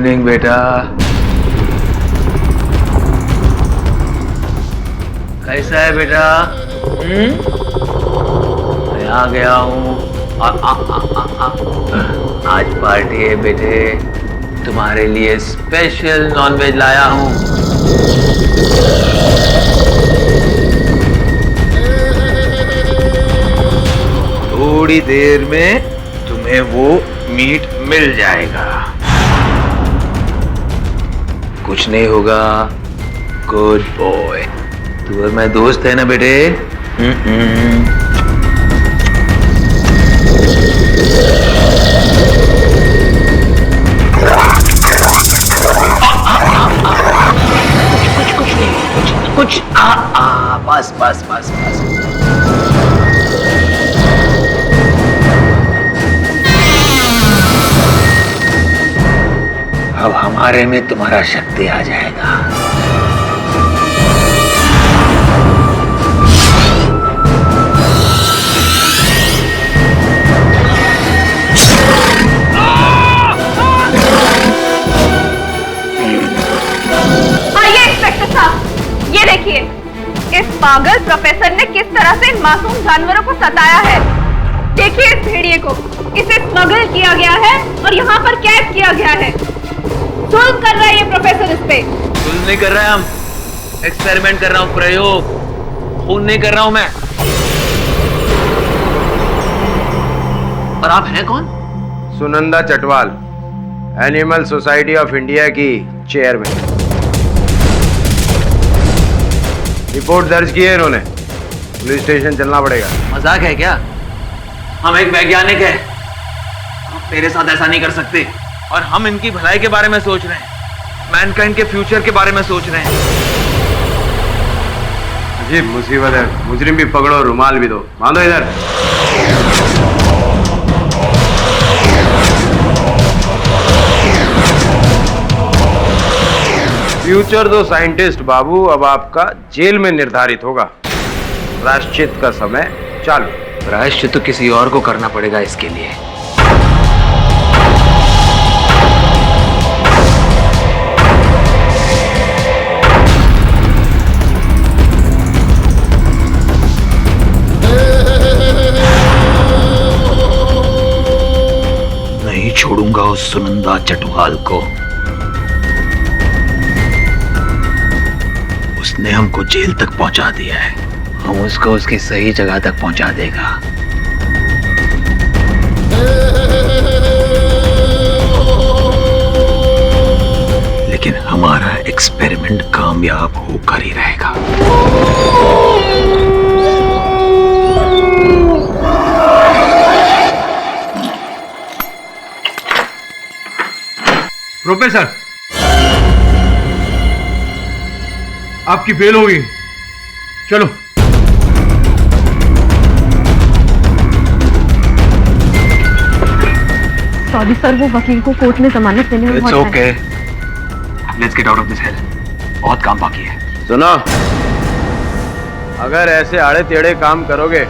Evening बेटा। कैसा है बेटा? मैं आ गया हूँ। आज पार्टी है बेटे, तुम्हारे लिए स्पेशल नॉनवेज लाया हूँ। थोड़ी देर में तुम्हें वो मीट मिल जाएगा। कुछ नहीं होगा, गुड बॉय। तू और मैं दोस्त है ना बेटे? कुछ बस बस बस बस। अब हमारे में तुम्हारा शक्ति आ जाएगा। आइए इंस्पेक्टर साहब, ये देखिए इस पागल प्रोफेसर ने किस तरह से मासूम जानवरों को सताया है। देखिए इस भेड़िए को, इसे स्मगल किया गया है और यहाँ पर कैद किया गया है। जुल्म कर रहा है ये प्रोफेसर इस पे। जुल्म नहीं कर रहे हम, एक्सपेरिमेंट कर रहा हूँ, प्रयोग। खून नहीं कर रहा हूँ मैं। और आप हैं कौन? Sunanda Chatwal, animal society of India की चेयरमैन। रिपोर्ट दर्ज की है इन्होंने, पुलिस स्टेशन चलना पड़ेगा। मजाक है क्या? हम एक वैज्ञानिक हैं, हम तेरे साथ ऐसा नहीं कर सकते। और हम इनकी भलाई के बारे में सोच रहे हैं, मैनकाइंड के फ्यूचर के बारे में सोच रहे हैं। अजीब मुसीबत है। मुजरिम भी पकड़ो, रुमाल भी दो। बांधो इधर। फ्यूचर दो साइंटिस्ट बाबू, अब आपका जेल में निर्धारित होगा। प्रायश्चित का समय चालू। प्रायश्चित तो किसी और को करना पड़ेगा इसके लिए। नहीं छोड़ूंगा उस सुनंदा चटवाल को। उसने हमको जेल तक पहुंचा दिया है, हम उसको उसकी सही जगह तक पहुंचा देगा। लेकिन हमारा एक्सपेरिमेंट कामयाब होकर ही रहेगा। प्रोफेसर, आपकी बेल हो गई। चलो। सॉरी सर, वो वकील को कोर्ट में जमानत देने में It's okay. Let's get out of this hell. बहुत काम बाकी है। सुनो, अगर ऐसे आड़े टेढ़े काम करोगे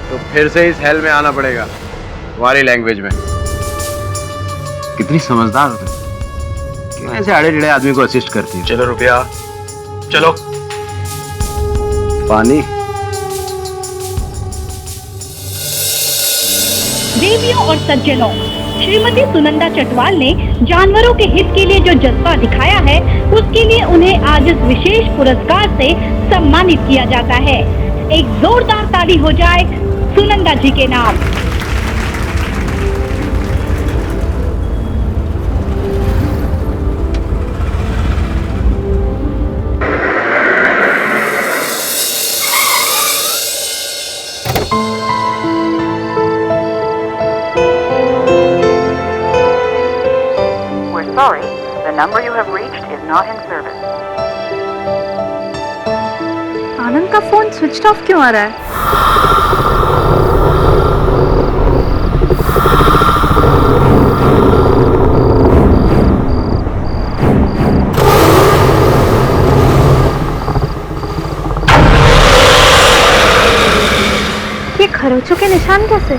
तो फिर से इस हेल में आना पड़ेगा, तुम्हारी लैंग्वेज में। कितनी समझदार हो तुम, क्यों ऐसे आड़े टेढ़े आदमी को असिस्ट करती हो? चलो रुपया, चलो। पानी। देवियों और सज्जनों, श्रीमती सुनंदा चटवाल ने जानवरों के हित के लिए जो जज्बा दिखाया है, उसके लिए उन्हें आज इस विशेष पुरस्कार से सम्मानित किया जाता है। एक जोरदार ताली हो जाए सुनंदा जी के नाम। Sorry, the number you have reached is not in service. आनंद का फोन स्विच ऑफ क्यों आ रहा है? ये खरोचों के निशान कैसे?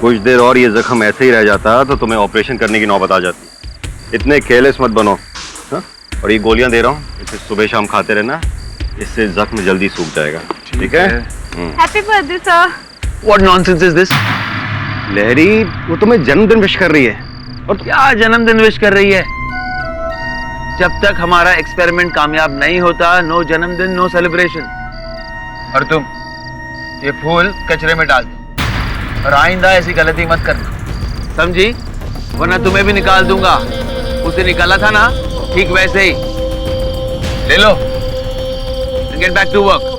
कुछ देर और ये जख्म ऐसे ही रह जाता तो तुम्हें ऑपरेशन करने की नौबत आ जाती। इतने केयरलेस मत बनो। हाँ? और ये गोलियां दे रहा हूँ, इसे सुबह शाम खाते रहना, इससे जख्म जल्दी सूख जाएगा। ठीक है? Happy birthday sir. What nonsense is this? लहरी, वो तुम्हें जन्मदिन विश कर रही है। और क्या जन्मदिन विश कर रही है? जब तक हमारा एक्सपेरिमेंट कामयाब नहीं होता, नो जन्मदिन नो सेलिब्रेशन। और तुम ये फूल कचरे में डाल दो और आइंदा ऐसी गलती मत करना, समझी? वरना तुम्हें भी निकाल दूंगा। उसे निकाला था ना, ठीक वैसे ही। ले लो, get back to work.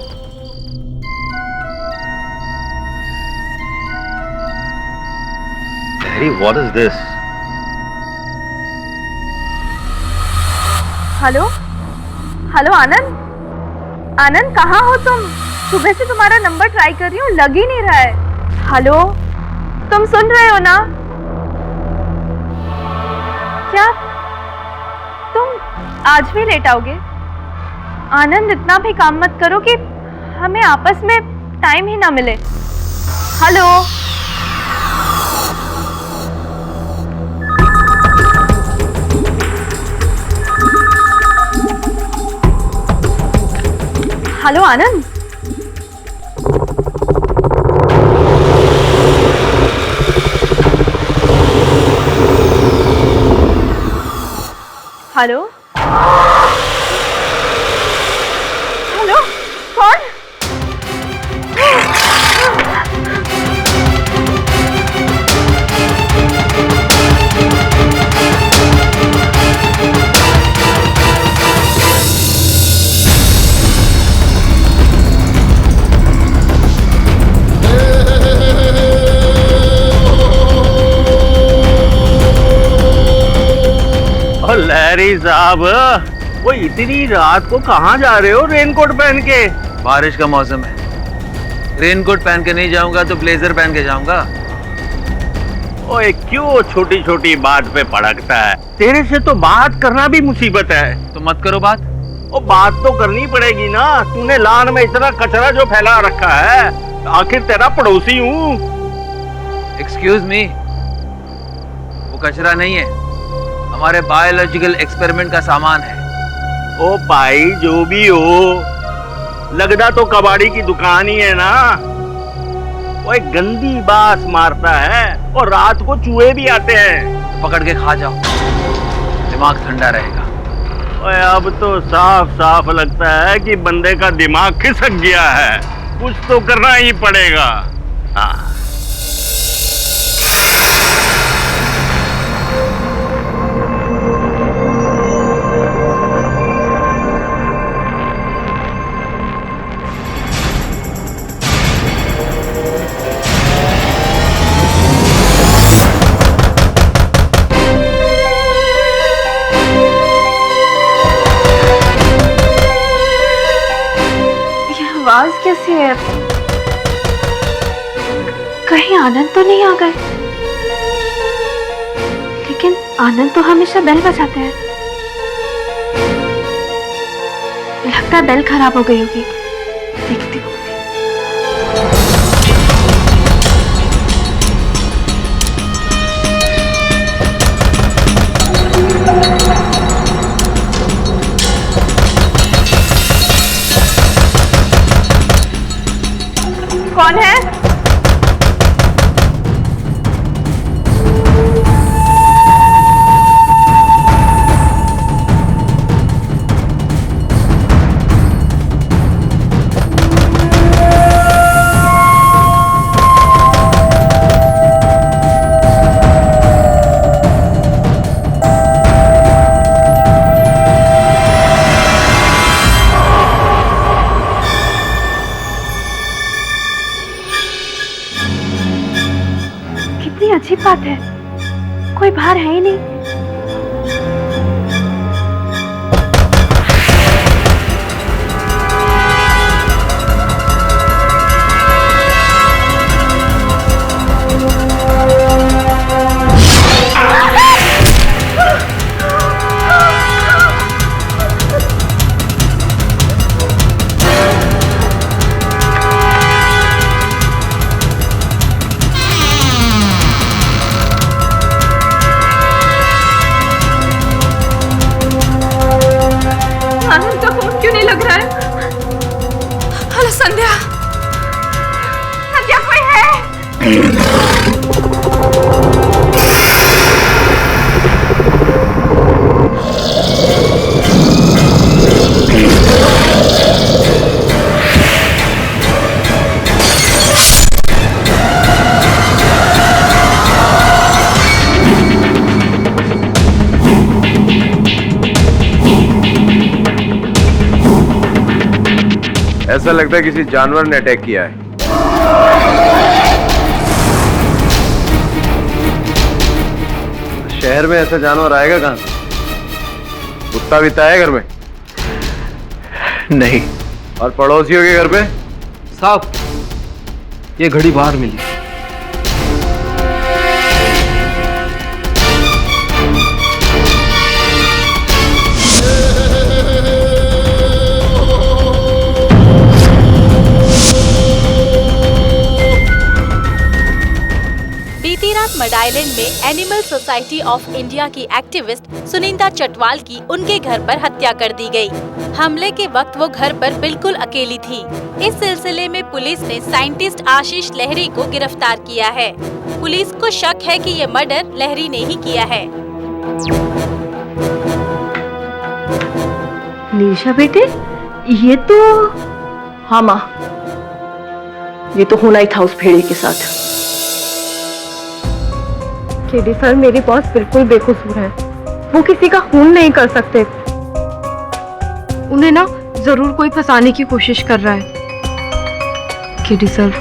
What is this? Hello hello Anand, Anand कहाँ हो तुम? सुबह से तुम्हारा नंबर ट्राई कर रही हूँ, लग ही नहीं रहा है। हेलो, तुम सुन रहे हो ना? क्या तुम आज भी लेट आओगे? आनंद, इतना भी काम मत करो कि हमें आपस में टाइम ही ना मिले। हेलो हेलो आनंद, हेलो हेलो, कौन? लहरी साहब, वो इतनी रात को कहाँ जा रहे हो रेनकोट पहन के? बारिश का मौसम है, रेनकोट पहन के नहीं जाऊंगा तो ब्लेजर पहन के जाऊंगा। ओए, क्यों छोटी छोटी बात पे भड़कता है? तेरे से तो बात करना भी मुसीबत है। तो मत करो बात। वो बात तो करनी पड़ेगी ना, तूने लान में इतना कचरा जो फैला रखा है, आखिर तेरा पड़ोसी हूँ। एक्सक्यूज मी, वो कचरा नहीं है, हमारे बायोलॉजिकल एक्सपेरिमेंट का सामान है। ओ भाई, जो भी हो, लगदा तो कबाड़ी की दुकान ही है ना। वो एक गंदी बास मारता है और रात को चूहे भी आते हैं। पकड़ के खा जाओ, दिमाग ठंडा रहेगा। ओए, अब तो साफ साफ लगता है कि बंदे का दिमाग खिसक गया है। कुछ तो करना ही पड़ेगा। हाँ। आवाज कैसी है? कहीं आनंद तो नहीं आ गए? लेकिन आनंद तो हमेशा बेल बजाते हैं। लगता है बेल खराब हो गई होगी, देखती हूँ। कौन है? अजीब बात है, कोई बाहर है ही नहीं। ऐसा लगता है किसी जानवर ने अटैक किया है। शहर में ऐसा जानवर आएगा कहां से? कुत्ता भी है घर में? नहीं और पड़ोसियों के घर पे? साहब, ये घड़ी बाहर मिली। बीती रात मड आइलैंड में एनिमल सोसाइटी ऑफ इंडिया की एक्टिविस्ट सुनिंदा चटवाल की उनके घर पर हत्या कर दी गई। हमले के वक्त वो घर पर बिल्कुल अकेली थी। इस सिलसिले में पुलिस ने साइंटिस्ट आशीष लहरी को गिरफ्तार किया है। पुलिस को शक है कि ये मर्डर लहरी ने ही किया है। निशा बेटे, ये तो हाँ माँ, ये तो होना ही था उस भेड़िए के साथ। केडी सर, मेरे बॉस बिल्कुल बेकसूर है। वो किसी का खून नहीं कर सकते। उन्हें ना जरूर कोई फंसाने की कोशिश कर रहा है। केडी सर,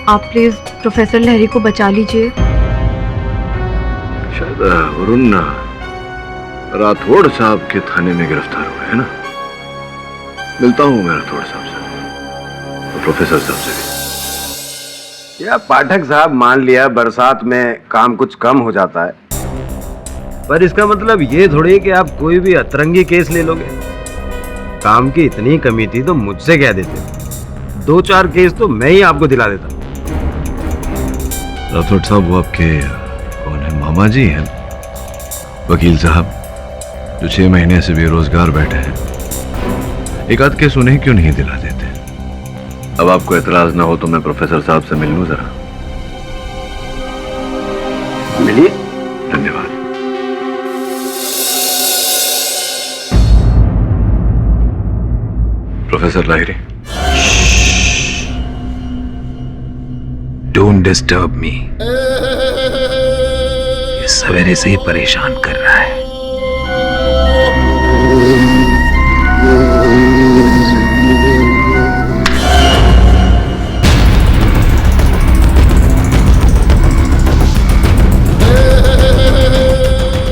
आप प्लीज प्रोफेसर लहरी को बचा लीजिए। शायद वरुण राठौड़ साहब के थाने में गिरफ्तार हुए हैं ना। मिलता हूँ मैं राठौड़ साहब से, तो प्रोफेसर साहब से भी। या पाठक साहब, मान लिया बरसात में काम कुछ कम हो जाता है, पर इसका मतलब ये थोड़ी कि आप कोई भी अतरंगी केस ले लोगे। काम की इतनी कमी थी तो मुझसे कह देते, 2-4 केस तो मैं ही आपको दिला देता। राठौड़ साहब, वो आपके कौन है? मामा जी हैं, वकील साहब, जो 6 महीने से बेरोजगार बैठे हैं। एक आध केस उन्हें क्यों नहीं दिला देते? अब आपको एतराज ना हो तो मैं प्रोफेसर साहब से मिल लूं जरा। मिलिए। धन्यवाद। Professor Lahiri, don't disturb me. ये सवेरे से ही परेशान कर रहा है।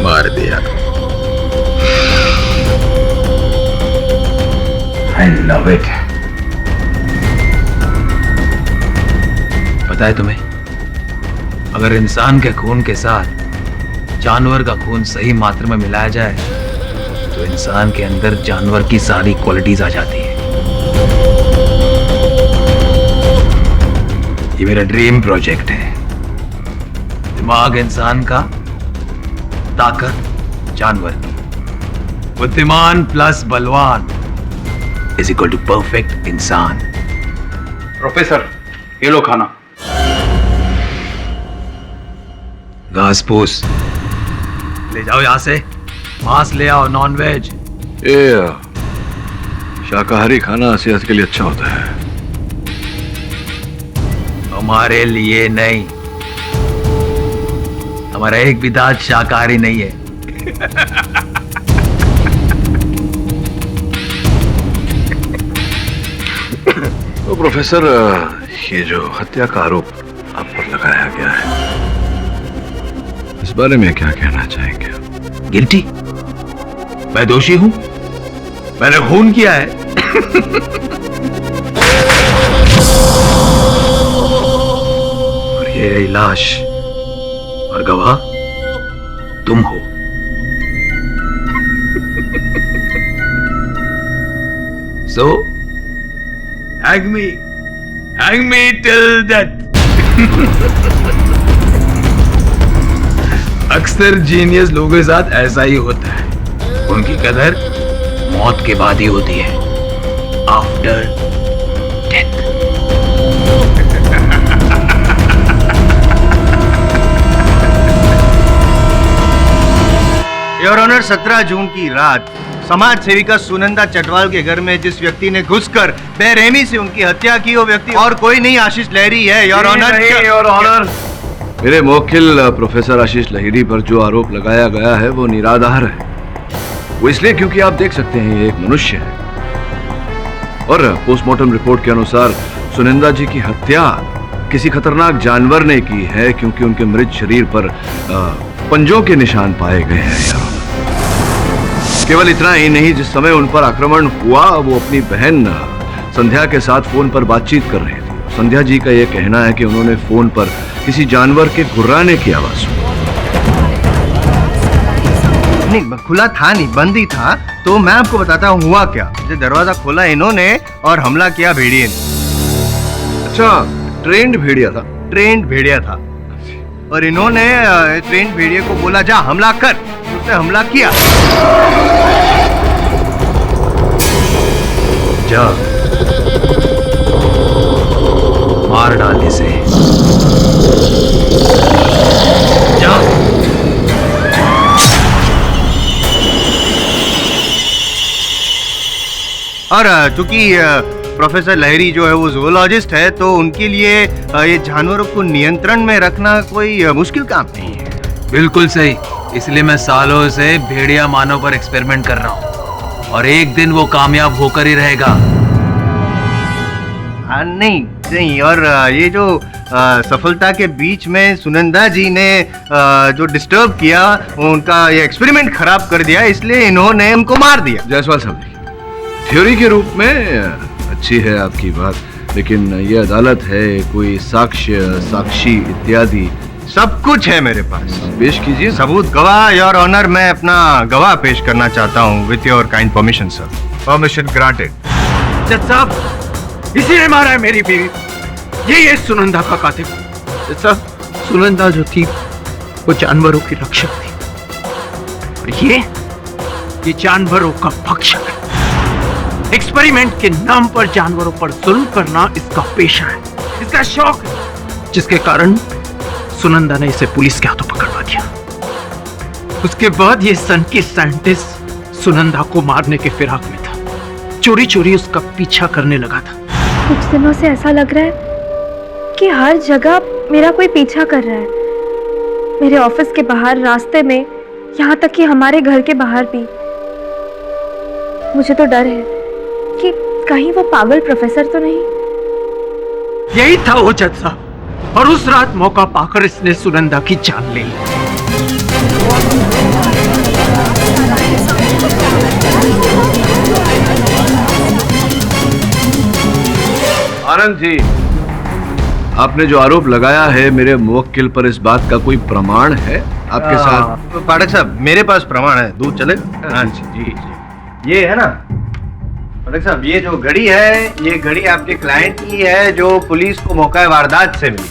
मार दिया। I love it. पता है तुम्हें, अगर इंसान के खून के साथ जानवर का खून सही मात्रा में मिलाया जाए तो इंसान के अंदर जानवर की सारी क्वालिटीज आ जाती है। ये मेरा ड्रीम प्रोजेक्ट है। दिमाग इंसान का, ताकत जानवर की। बुद्धिमान प्लस बलवान इज इक्वल टू परफेक्ट इंसान। प्रोफेसर, ये लो खाना। घास फूस ले जाओ यहां से। मांस ले आओ, नॉन वेज। ये शाकाहारी खाना सेहत के लिए अच्छा होता है। हमारे लिए नहीं, हमारा एक भी दांत शाकाहारी नहीं है। तो प्रोफेसर, ये जो हत्या का आरोप आप पर लगाया गया है, इस बारे में क्या कहना चाहेंगे? गिल्टी? मैं दोषी हूं, मैंने खून किया है। और ये रही लाश, और गवाह तुम हो। So, hang me till death. अक्सर जीनियस लोगों के साथ ऐसा ही होता है। उनकी कदर मौत के बाद ही होती है, आफ्टर डेथ। योर ऑनर, 17 जून की रात समाज सेविका सुनंदा चटवाल के घर में जिस व्यक्ति ने घुसकर बेरहमी से उनकी हत्या की, वो व्यक्ति और कोई नहीं आशीष लहरी है। योर ऑनर, योर ऑनर, मेरे मुवक्किल प्रोफेसर आशीष लहिरी पर जो आरोप लगाया गया है वो निराधार है। वो इसलिए क्योंकि आप देख सकते हैं ये एक मनुष्य है और पोस्टमार्टम रिपोर्ट के अनुसार सुनंदा जी की हत्या किसी खतरनाक जानवर ने की है, क्योंकि उनके मृत शरीर पर पंजों के निशान पाए गए हैं। केवल इतना ही नहीं, जिस समय उन पर आक्रमण हुआ वो अपनी बहन संध्या के साथ फोन पर बातचीत कर रहे थे। संध्या जी का यह कहना है कि उन्होंने फोन पर किसी जानवर के गुर्राने की आवाज सुनी। नहीं, खुला था नहीं, बंद ही था। तो मैं आपको बताता हूँ हुआ क्या। दरवाजा खोला इन्होंने और हमला किया भेड़िए ने। अच्छा, ट्रेंड भेड़िया था? ट्रेंड भेड़िया था और इन्होंने ट्रेंड भेड़िए को बोला जा हमला कर, उसने हमला किया। जा मार डाल इसे, जा। और चूंकि प्रोफेसर लहरी जो है वो जूलॉजिस्ट है, तो उनके लिए ये जानवरों को नियंत्रण में रखना कोई मुश्किल काम नहीं है। बिल्कुल सही, इसलिए मैं सालों से भेड़िया मानव पर एक्सपेरिमेंट कर रहा हूँ और एक दिन वो कामयाब होकर ही रहेगा। नहीं नहीं, और ये जो सफलता के बीच में सुनंदा जी ने जो डिस्टर्ब किया, उनका ये एक्सपेरिमेंट खराब कर दिया, इसलिए इन्होंने उनको मार दिया। जायसवाल साहब, थ्योरी के रूप में अच्छी है आपकी बात, लेकिन ये अदालत है, कोई साक्ष्य, साक्षी इत्यादि सब कुछ है मेरे पास। पेश कीजिए सबूत। गवाह, योर ऑनर, मैं अपना गवाह पेश करना चाहता हूँ with your kind permission sir. Permission granted. जज साहब, इसी ने मारा है मेरी बीवी, यही है सुनंदा का कातिल। जज साहब, सुनंदा जो थी वो जानवरों की रक्षक थी और ये जानवरों का भक्षक है। एक्सपेरिमेंट के नाम पर जानवरों पर जुल्म करना इसका पेशा है, इसका शौक है, जिसके कारण सुनंदा ने इसे पुलिस के हाथों पकड़वा दिया। उसके बाद ये सन की साइंटिस्ट सुनंदा को मारने के फिराक में था, चोरी चोरी उसका पीछा करने लगा था। कुछ दिनों से ऐसा लग रहा है कि हर जगह मेरा कोई पीछा कर रहा है, मेरे ऑफिस के बाहर, रास्ते में, यहाँ तक कि हमारे घर के बाहर भी। मुझे तो डर है कि कहीं वो पागल प्रोफेसर तो नहीं। यही था वो जज साहब, और उस रात मौका पाकर इसने सुनंदा की जान ले ली। आनंद जी, आपने जो आरोप लगाया है मेरे मुवक्किल पर, इस बात का कोई प्रमाण है आपके साथ? पाठक साहब, मेरे पास प्रमाण है। दूध चलेगा? हाँ जी जी जी, ये है ना पाठक साहब, ये जो घड़ी है, ये घड़ी आपके क्लाइंट की है जो पुलिस को मौका वारदात से मिली।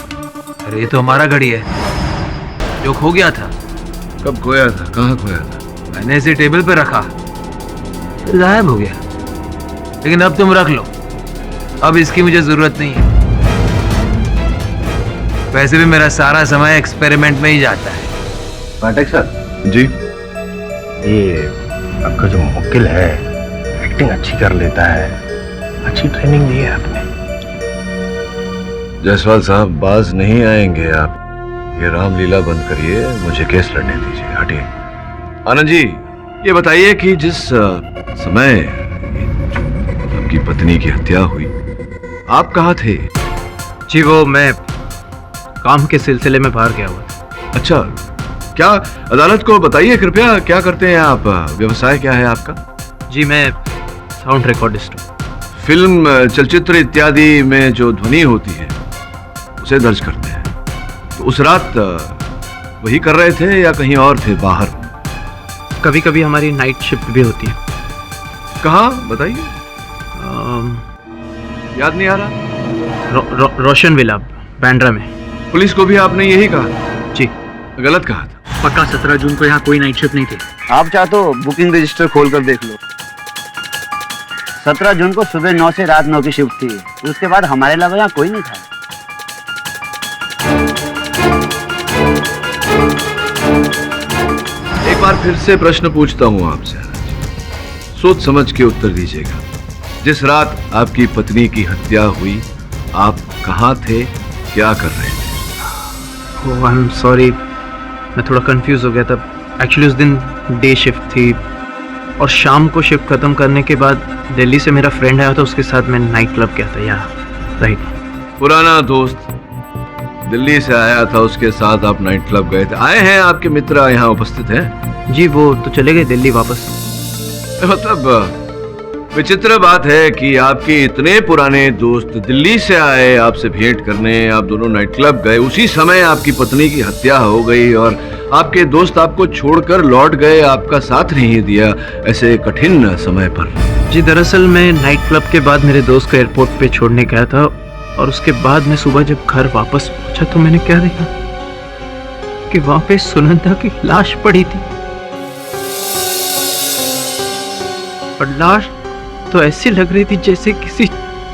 अरे ये तो हमारा घड़ी है जो खो गया था। कब खोया था? कहाँ खोया था? मैंने इसे टेबल पे रखा, गायब हो गया। लेकिन अब तुम रख लो, अब इसकी मुझे जरूरत नहीं है। वैसे भी मेरा सारा समय एक्सपेरिमेंट में ही जाता है। पाठक साहब जी, ये आपका जो मुवक्किल है एक्टिंग अच्छी कर लेता है, अच्छी ट्रेनिंग दी है आपने। जायसवाल साहब, बाज नहीं आएंगे आप। ये रामलीला बंद करिए, मुझे केस लड़ने दीजिए, हटिए। आनंद जी, ये बताइए कि जिस समय आपकी पत्नी की हत्या हुई, आप कहाँ थे? जी वो मैं काम के सिलसिले में बाहर गया हुआ था। अच्छा, क्या अदालत को बताइए कृपया, क्या करते हैं आप? व्यवसाय क्या है आपका? जी मैं साउंड रिकॉर्डिस्ट हूँ। फिल्म, चलचित्र इत्यादि में जो ध्वनि होती है उसे दर्ज करते हैं। तो उस रात वही कर रहे थे या कहीं और थे बाहर? कभी कभी हमारी नाइट शिफ्ट भी होती है। कहाँ बताइए? याद नहीं आ रहा। रोशन विला, बैंड्रा में। पुलिस को भी आपने यही कहा? जी। गलत कहा था? पक्का 17 जून को यहाँ कोई नाइट शिफ्ट नहीं थी। आप चाहो तो बुकिंग रजिस्टर खोल कर देख लो। 17 जून को सुबह 9 से रात 9 की शिफ्ट थी, उसके बाद हमारे अलावा यहाँ कोई नहीं था। बार फिर से प्रश्न पूछता हूं आपसे, सोच समझ के उत्तर दीजिएगा। जिस रात आपकी पत्नी की हत्या हुई, आप कहाँ थे, क्या कर रहे थे? ओह, आई एम सॉरी, मैं थोड़ा कंफ्यूज हो गया था। एक्चुअली उस दिन डे शिफ्ट थी और शाम को शिफ्ट खत्म करने के बाद दिल्ली से मेरा फ्रेंड आया था, उसके साथ मैं नाइट क्लब गया था। या राइट, पुराना दोस्त दिल्ली से आया था, उसके साथ आप नाइट क्लब गए थे। आए हैं आपके मित्र यहाँ उपस्थित हैं? जी, वो तो चले गए दिल्ली वापस। मतलब विचित्र बात है कि आपके इतने पुराने दोस्त दिल्ली से आए आपसे भेंट करने, आप दोनों नाइट क्लब गए, उसी समय आपकी पत्नी की हत्या हो गई और आपके दोस्त आपको छोड़कर लौट गए, आपका साथ नहीं दिया ऐसे कठिन समय पर। जी, दरअसल मैं नाइट क्लब के बाद मेरे दोस्त को एयरपोर्ट पे छोड़ने गया था और उसके बाद मैं सुबह जब घर वापस पहुंचा तो मैंने क्या देखा कि वहां पे सुनंदा की लाश पड़ी थी। और लाश तो ऐसी लग रही थी जैसे किसी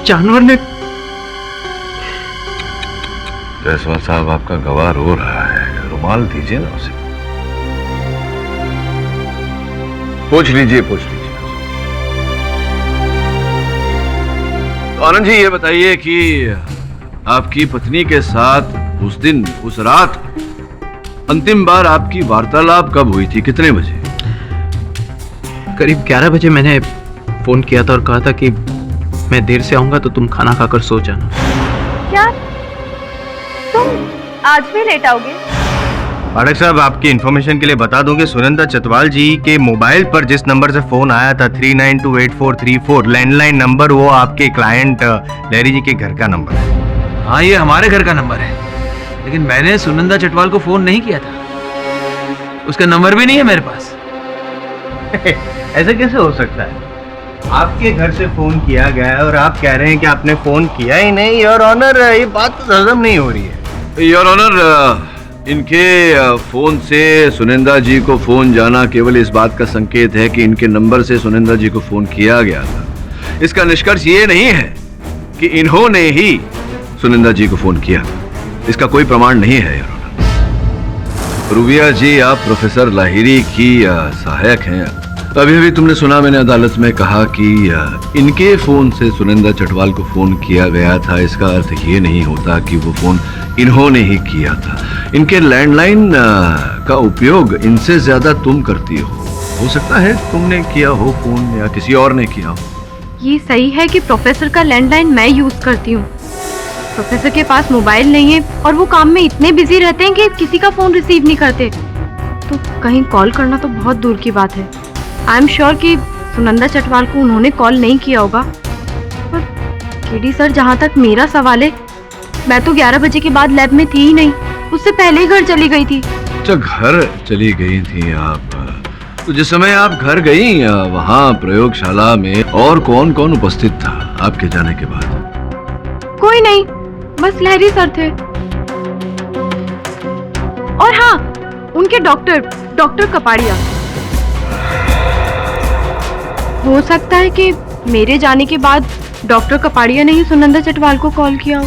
जानवर ने। जायसवाल साहब, आपका गवाह रो रहा है, रुमाल दीजिए ना उसे। पूछ लीजिए। तो आनंद जी, ये बताइए कि आपकी पत्नी के साथ उस दिन, उस रात अंतिम बार आपकी वार्तालाप कब हुई थी, कितने बजे? करीब 11 बजे मैंने फोन किया था और कहा था कि मैं देर से आऊंगा तो तुम खाना खाकर सो जाना। क्या तुम आज भी लेट आओगे? पाठक साहब, आपकी इन्फॉर्मेशन के लिए बता दूं कि सुनंदा चटवाल जी के मोबाइल पर जिस नंबर से फोन आया था 392844, लैंडलाइन नंबर, वो आपके क्लाइंट लहरी जी के घर का नंबर है। हाँ, ये हमारे घर का नंबर है, लेकिन मैंने सुनंदा चटवाल को फोन नहीं किया था, उसका नंबर भी नहीं है मेरे पास। ऐसा कैसे हो सकता है? आपके घर से फोन किया गया है और आप कह रहे हैं कि आपने फोन किया ही नहीं। योर ऑनर, ये बात तो हजम नहीं हो रही है। योर ऑनर, इनके फोन से सुनंदा जी को फोन जाना केवल इस बात का संकेत है कि इनके नंबर से सुनंदा जी को फोन किया गया था। इसका निष्कर्ष ये नहीं है कि इन्होंने ही सुनंदा जी को फोन किया। इसका कोई प्रमाण नहीं है योर ऑनर। रूबिया जी, आप प्रोफेसर लाहिरी की सहायक हैं। अभी अभी तुमने सुना, मैंने अदालत में कहा कि इनके फोन से सुनंदा चटवाल को फोन किया गया था। इसका अर्थ ये नहीं होता कि वो फोन इन्होंने ही किया था। इनके लैंडलाइन का उपयोग इनसे ज्यादा तुम करती हो सकता है तुमने किया हो फोन या किसी और ने किया हो। ये सही है कि प्रोफेसर का लैंडलाइन मैं यूज करती हूँ। प्रोफेसर के पास मोबाइल नहीं है और वो काम में इतने बिजी रहते हैं कि किसी का फोन रिसीव नहीं करते, तो कहीं कॉल करना तो बहुत दूर की बात है। आई एम श्योर कि सुनंदा चटवाल को उन्होंने कॉल नहीं किया होगा। पर केडी सर, जहाँ तक मेरा सवाल है, मैं तो 11 बजे के बाद लैब में थी ही नहीं, उससे पहले ही घर चली गई थी। अच्छा, घर चली गई थी आप? तो जिस समय आप घर गई, वहाँ प्रयोगशाला में और कौन कौन उपस्थित था आपके जाने के बाद? कोई नहीं, बस लहरी सर थे। और हाँ, उनके डॉक्टर कपाड़िया। हो सकता है कि मेरे जाने के बाद डॉक्टर कपाड़िया ने ही सुनंदा चटवाल को कॉल किया हो।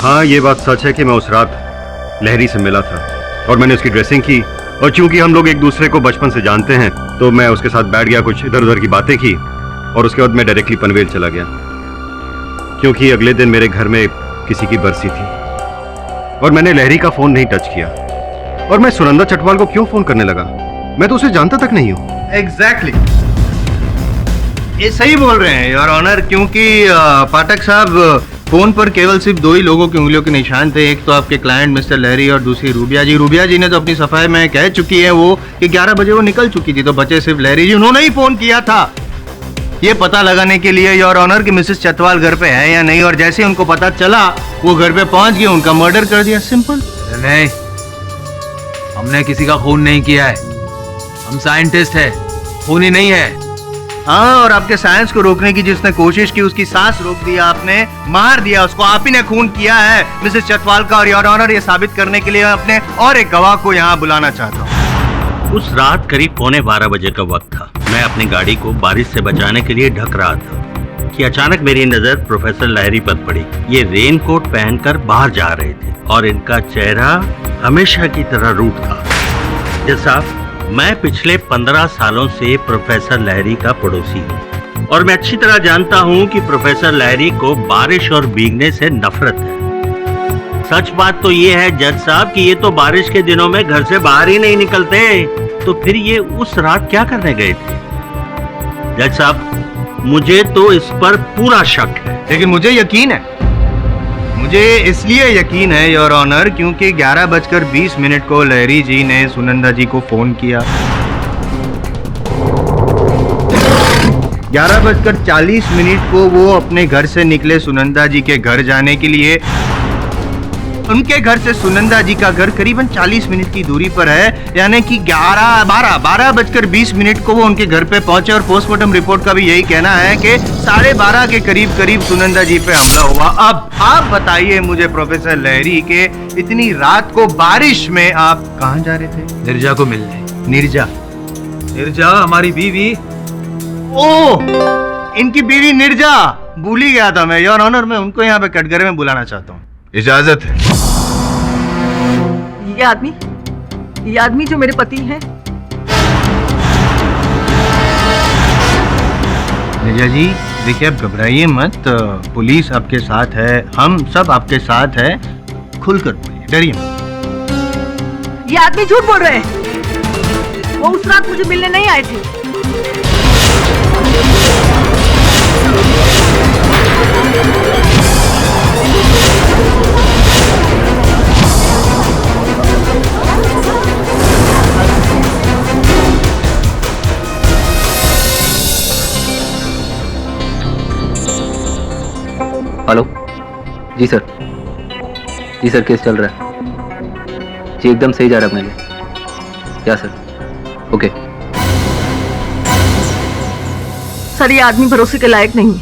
हाँ, ये बात सच है कि मैं उस रात लहरी से मिला था और मैंने उसकी ड्रेसिंग की, और चूंकि हम लोग एक दूसरे को बचपन से जानते हैं तो मैं उसके साथ बैठ गया, कुछ इधर उधर की बातें की और उसके बाद मैं डायरेक्टली पनवेल चला गया, क्योंकि अगले दिन मेरे घर में किसी की बरसी थी और मैंने लहरी का फोन नहीं टच किया। और मैं सुनंदा चटवाल को क्यों फोन करने लगा? मैं तो उसे जानता तक नहीं हूँ। एग्जैक्टली, ये सही बोल रहे हैं योर ऑनर, क्योंकि पाठक साहब, फोन पर केवल सिर्फ दो ही लोगों की उंगलियों के निशान थे। एक तो आपके क्लाइंट मिस्टर लहरी और दूसरी रूबिया जी। रूबिया जी ने तो अपनी सफाई में कह चुकी है वो कि 11 बजे वो निकल चुकी थी, तो बचे सिर्फ लहरी जी। उन्होंने ही फोन किया था ये पता लगाने के लिए योर ऑनर कि मिसेस चटवाल घर पे है या नहीं, और जैसे ही उनको पता चला वो घर पे पहुंच गए, उनका मर्डर कर दिया। सिंपल। नहीं, हमने किसी का खून नहीं किया है, हम साइंटिस्ट हैं, खून ही नहीं है। हाँ, और आपके साइंस को रोकने की जिसने कोशिश की उसकी सांस रोक दिया आपने, मार दिया उसको, आप ही ने खून किया है मिसेस चटवाल का। और योर ऑनर, ये साबित करने के लिए अपने और एक गवाह को यहाँ बुलाना चाहता हूँ। उस रात करीब 11:15 बजे का वक्त था। मैं अपनी गाड़ी को बारिश से बचाने के लिए ढक रहा था। कि अचानक मेरी नजर प्रोफेसर लहरी पर पड़ी। ये रेनकोट पहनकर बाहर जा रहे थे और इनका चेहरा हमेशा की तरह रूट था। जज साहब, मैं पिछले 15 सालों से प्रोफेसर लहरी का पड़ोसी हूँ और मैं अच्छी तरह जानता हूँ कि प्रोफेसर लहरी को बारिश और भीगने से नफरत है। सच बात तो ये है जज साहब कि ये तो बारिश के दिनों में घर से बाहर ही नहीं निकलते, तो फिर ये उस रात क्या करने गए थे? जज साहब, मुझे तो इस पर पूरा शक है। लेकिन मुझे यकीन है, मुझे इसलिए यकीन है योर ऑनर क्योंकि 11:20 को लहरी जी ने सुनंदा जी को फोन किया। 11:40 को वो अपने घर से निकले सुनंदा जी के घर जाने के लिए। उनके घर से सुनंदा जी का घर करीबन 40 मिनट की दूरी पर है, यानी कि 12:20 को वो उनके घर पे पहुंचे और पोस्टमार्टम रिपोर्ट का भी यही कहना है कि 12:30 के करीब सुनंदा जी पे हमला हुआ। अब आप बताइए मुझे प्रोफेसर लहरी के इतनी रात को बारिश में आप कहाँ जा रहे थे? निर्जा को मिलने। निर्जा हमारी बीवी। ओह, इनकी बीवी निर्जा, भूल ही गया था मैं योर ऑनर। मैं उनको यहाँ पे कटघरे में बुलाना चाहता हूँ। इजाजत है। ये आदमी जो मेरे पति हैं। निर्जा जी देखिए, आप घबराइए मत, पुलिस आपके साथ है, हम सब आपके साथ है, खुलकर बोलिए, डरिए मत। ये आदमी झूठ बोल रहे हैं, वो उस रात मुझे मिलने नहीं आए थे। हेलो जी सर, केस चल रहा है जी, एकदम सही जा रहा है अपने लिए। क्या सर? ओके सर, ये आदमी भरोसे के लायक नहीं है।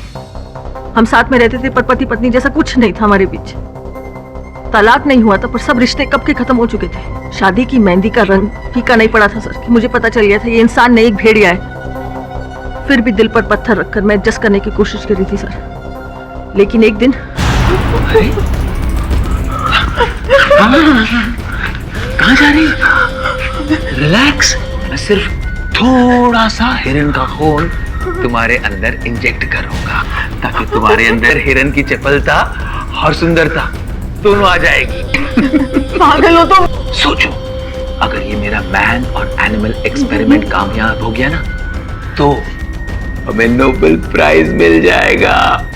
हम साथ में रहते थे पर पति पत्नी जैसा कुछ नहीं था हमारे बीच। तलाक नहीं हुआ था पर सब रिश्ते कब के खत्म हो चुके थे। शादी की मेहंदी का रंग फीका नहीं पड़ा था सर कि मुझे पता चल गया था ये इंसान नहीं, एक भेड़िया है। फिर भी दिल पर पत्थर रखकर मैं एडजस्ट करने की कोशिश कर रही थी सर, लेकिन एक दिन कहाँ जा रही? रिलैक्स, मैं सिर्फ थोड़ा सा हिरन का खून तुम्हारे अंदर इंजेक्ट करूंगा ताकि तुम्हारे अंदर हिरन की चपलता और सुंदरता दोनों आ जाएगी। पागल हो तुम। सोचो, अगर ये मेरा मैन और एनिमल एक्सपेरिमेंट कामयाब हो गया ना तो हमें नोबेल प्राइज मिल जाएगा,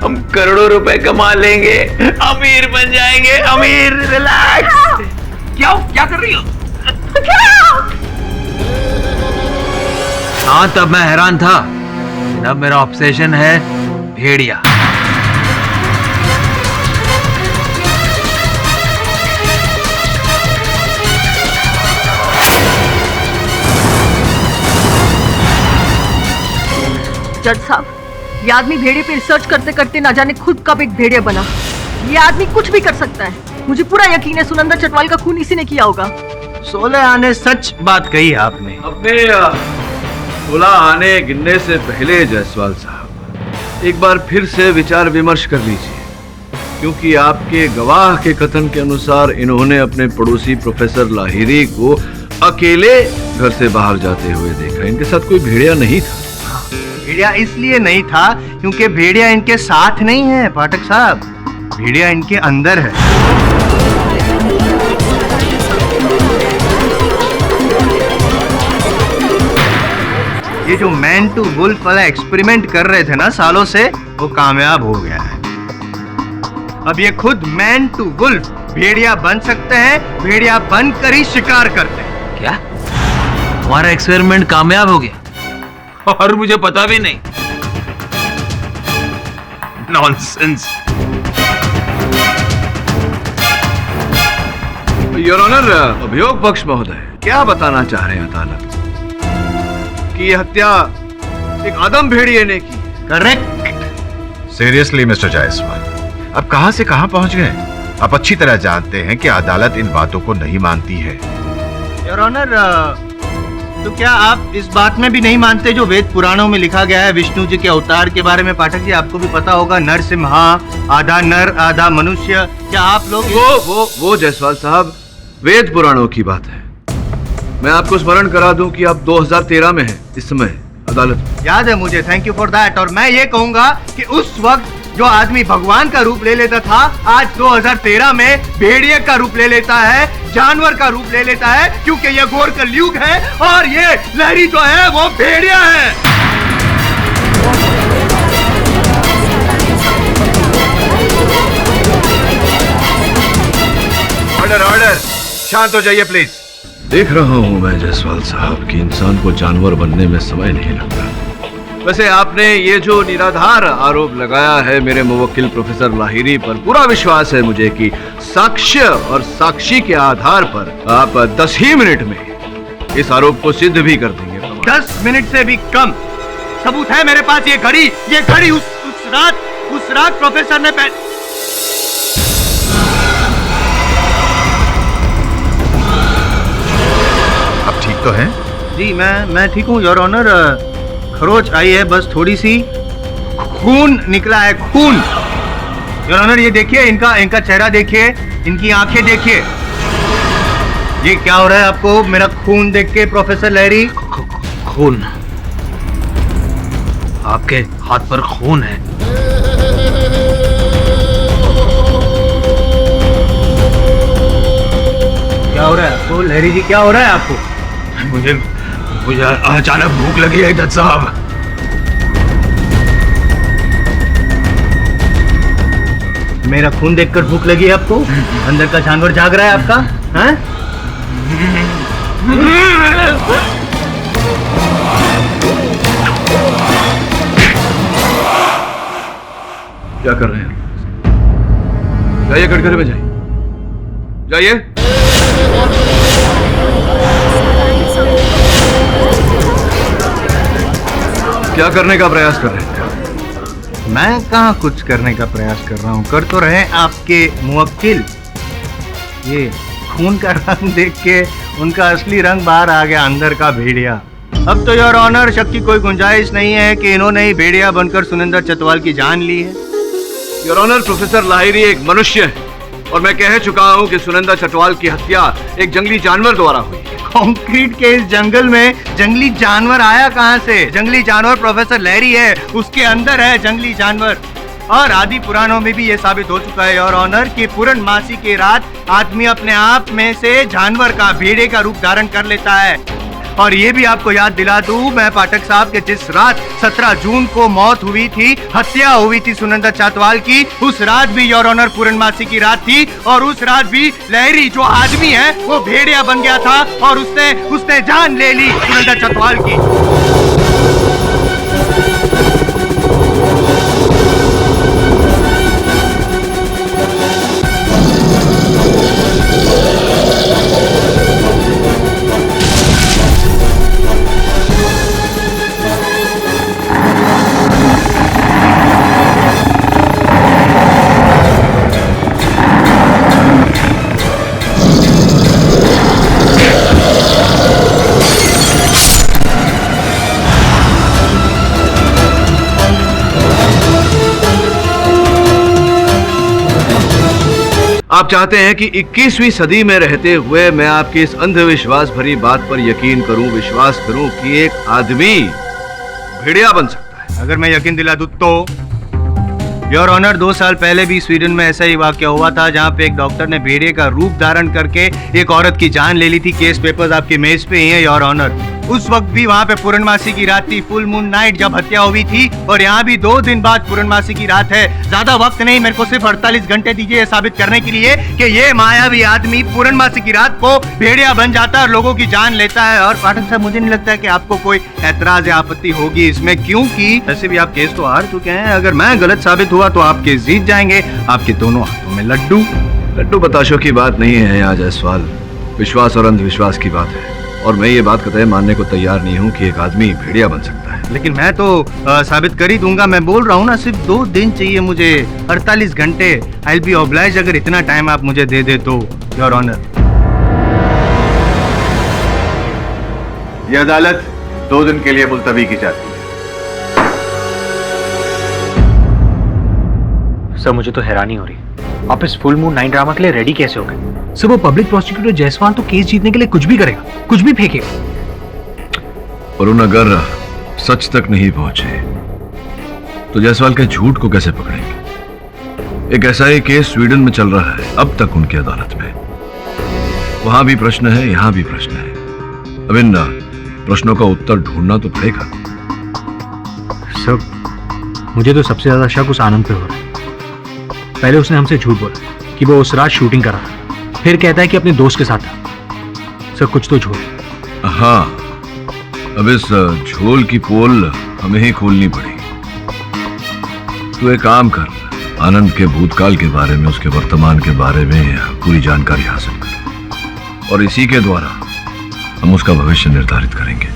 हम करोड़ों रुपए कमा लेंगे, अमीर बन जाएंगे, अमीर। रिलैक्स। क्या कर रही हो? हाँ, तब मैं हैरान था, अब मेरा ऑब्सेशन है भेड़िया। जज साहब, ये आदमी भेड़िए पे रिसर्च करते करते ना जाने खुद कब एक भेड़िया बना। ये आदमी कुछ भी कर सकता है। मुझे पूरा यकीन है सुनंदा चटवाल का खून इसी ने किया होगा। 16 आने सच बात कही आपने। अपने 16 आने गिनने से पहले जायसवाल साहब एक बार फिर से विचार विमर्श कर लीजिए, क्योंकि आपके गवाह के कथन के अनुसार इन्होंने अपने पड़ोसी प्रोफेसर लाहिरी को अकेले घर से बाहर जाते हुए देखा। इनके साथ कोई भेड़िया नहीं था। भेड़िया इसलिए नहीं था क्योंकि भेड़िया इनके साथ नहीं है पाठक साहब, भेड़िया इनके अंदर है। ये जो मैन टू वुल्फ वाला एक्सपेरिमेंट कर रहे थे ना सालों से, वो कामयाब हो गया है। अब ये खुद मैन टू वुल्फ भेड़िया बन सकते हैं, भेड़िया बनकर ही शिकार करते हैं। क्या हमारा एक्सपेरिमेंट कामयाब हो गया और मुझे पता भी नहीं? नॉनसेंस। योर ऑनर, अभियोग पक्ष महोदय क्या बताना चाह रहे हैं अदालत कि यह हत्या एक आदम भेड़िए ने की? करेक्ट। सीरियसली मिस्टर जायसवाल, अब कहां से कहां पहुंच गए? आप अच्छी तरह जानते हैं कि अदालत इन बातों को नहीं मानती है। योर ऑनर, तो क्या आप इस बात में भी नहीं मानते जो वेद पुराणों में लिखा गया है विष्णु जी के अवतार के बारे में? पाठक जी, आपको भी पता होगा, नरसिम्हा, आधा नर आधा मनुष्य। क्या आप लोग वो जायसवाल साहब वेद पुराणों की बात है। मैं आपको स्मरण करा दूं कि आप 2013 में हैं इस समय अदालत में। याद है मुझे, थैंक यू फॉर दैट। और मैं ये कहूंगा कि उस वक्त जो आदमी भगवान का रूप ले लेता था, आज 2013 में भेड़िए का रूप ले लेता है, जानवर का रूप ले लेता है, क्योंकि ये घोर कलयुग है और ये लहरी जो है वो भेड़िया है। ऑर्डर ऑर्डर, शांत हो जाइए प्लीज। देख रहा हूं मैं जायसवाल साहब कि इंसान को जानवर बनने में समय नहीं लगता। वैसे आपने ये जो निराधार आरोप लगाया है मेरे मुवक्किल प्रोफेसर लाहिरी पर, पूरा विश्वास है मुझे कि साक्ष्य और साक्षी के आधार पर आप 10 ही मिनट में इस आरोप को सिद्ध भी कर देंगे। 10 मिनट से भी कम सबूत है मेरे पास। ये घड़ी उस रात प्रोफेसर ने अब ठीक तो है? जी मैं ठीक हूँ योर ऑनर। खरोच आई है, बस थोड़ी सी खून निकला है, खून। योर ऑनर ये देखिए, इनका चेहरा देखिए, इनकी आंखें देखिए। ये क्या हो रहा है आपको मेरा खून देख के प्रोफेसर लहरी? खून? आपके हाथ पर खून है? क्या हो रहा है आपको लहरी जी, क्या हो रहा है आपको? मुझे अचानक भूख लगी है दत्त साहब। मेरा खून देखकर भूख लगी है आपको? अंदर का जानवर जाग रहा है आपका? हैं? क्या कर रहे हैं? जाइए कटघरे में जाइए, जाइए। क्या करने का प्रयास कर रहे हैं? मैं कहाँ कुछ करने का प्रयास कर रहा हूँ, कर तो रहे आपके मुवक्किल। ये खून का रंग देख के उनका असली रंग बाहर आ गया, अंदर का भेड़िया। अब तो योर ऑनर शक की कोई गुंजाइश नहीं है कि इन्होंने ही भेड़िया बनकर सुनिंदर चटवाल की जान ली है। योर ऑनर, प्रोफेसर लाहिरी एक मनुष्य है और मैं कह चुका हूँ कि सुनिंदर चटवाल की हत्या एक जंगली जानवर द्वारा हुई है। कंक्रीट के इस जंगल में जंगली जानवर आया कहाँ से? जंगली जानवर प्रोफेसर लहरी है, उसके अंदर है जंगली जानवर। और आदि पुराणों में भी ये साबित हो चुका है योर ऑनर कि पूर्णमासी की रात आदमी अपने आप में से जानवर का, भेड़े का रूप धारण कर लेता है। और ये भी आपको याद दिला दूं मैं पाठक साहब के, जिस रात 17 जून को मौत हुई थी, हत्या हुई थी सुनिंदर चटवाल की, उस रात भी योर ऑनर पूर्णमासी की रात थी। और उस रात भी लहरी जो आदमी है वो भेड़िया बन गया था और उसने जान ले ली सुनिंदर चटवाल की। आप चाहते हैं कि 21वीं सदी में रहते हुए मैं आपकी इस अंधविश्वास भरी बात पर यकीन करूं, विश्वास करूं कि एक आदमी भेड़िया बन सकता है? अगर मैं यकीन दिला दूं तो योर ऑनर, 2 साल पहले भी स्वीडन में ऐसा ही वाकया हुआ था जहां पे एक डॉक्टर ने भेड़िए का रूप धारण करके एक औरत की जान ले ली थी। केस पेपर्स आपकी मेज पे ही है योर ऑनर। उस वक्त भी वहाँ पे पूर्णमासी की रात थी, फुल मून नाइट जब हत्या हुई थी। और यहाँ भी 2 दिन बाद पूर्णमासी की रात है। ज्यादा वक्त नहीं, मेरे को सिर्फ 48 घंटे दीजिए ये साबित करने के लिए कि ये मायावी आदमी पूर्णमासी की रात को भेड़िया बन जाता है और लोगों की जान लेता है। और पाठक साहब, मुझे नहीं लगता है कि आपको कोई ऐतराज या आपत्ति होगी इसमें, क्योंकि वैसे भी आप केस तो हार चुके हैं। अगर मैं गलत साबित हुआ तो आप केस जीत जाएंगे। आपके दोनों हाथों में लड्डू बताशों की बात नहीं है यहाँ जायसवाल, विश्वास और अंधविश्वास की बात है। और मैं ये बात कतई मानने को तैयार नहीं हूँ कि एक आदमी भेड़िया बन सकता है। लेकिन मैं तो साबित कर ही दूंगा। मैं बोल रहा हूँ ना, सिर्फ 2 दिन चाहिए मुझे, 48 घंटे। आई विल बी ऑब्लाइज्ड अगर इतना टाइम आप मुझे दे दे तो योर ऑनर। यह अदालत 2 दिन के लिए मुलतवी की जाती है। सर मुझे तो हैरानी हो रही है, आप इस फुल मून नाइट ड्रामा के लिए रेडी कैसे हो गए? सर वो पब्लिक प्रोसिक्यूटर जायसवाल तो केस जीतने के लिए कुछ भी करेगा, कुछ भी फेंकेगा। और उन अगर सच तक नहीं पहुंचे तो जायसवाल के झूठ को कैसे पकड़ेंगे? एक ऐसा ही केस स्वीडन में चल रहा है अब तक उनकी अदालत में। वहां भी प्रश्न है, यहां भी प्रश्न है। अब इन प्रश्नों का उत्तर ढूंढना तो पड़ेगा। सर मुझे तो सबसे ज्यादा शक उस आनंद पे हो रहा है। पहले उसने हमसे झूठ बोला कि वो उस रात शूटिंग कर रहा था, फिर कहता है कि अपने दोस्त के साथ था। सर कुछ तो झूठ। हाँ, अब इस झोल की पोल हमें ही खोलनी पड़ेगी। तू एक काम कर, आनंद के भूतकाल के बारे में, उसके वर्तमान के बारे में पूरी जानकारी हासिल कर, और इसी के द्वारा हम उसका भविष्य निर्धारित करेंगे।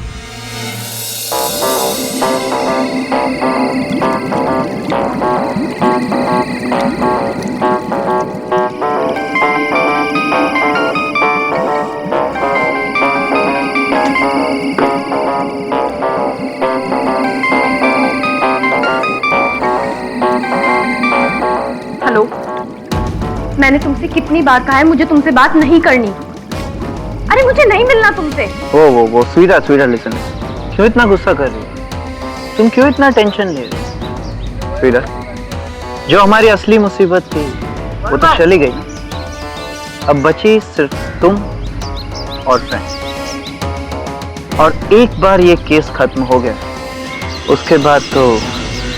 हेलो, मैंने तुमसे कितनी बार कहा है मुझे तुमसे बात नहीं करनी। अरे मुझे नहीं मिलना तुमसे। वो स्वीटा लिसन, क्यों इतना गुस्सा कर रही हो? तुम क्यों इतना टेंशन ले रही हो? स्वीटा, जो हमारी असली मुसीबत थी वो तो चली गई, अब बची सिर्फ तुम और फ्रेंड। और एक बार ये केस खत्म हो गया उसके बाद तो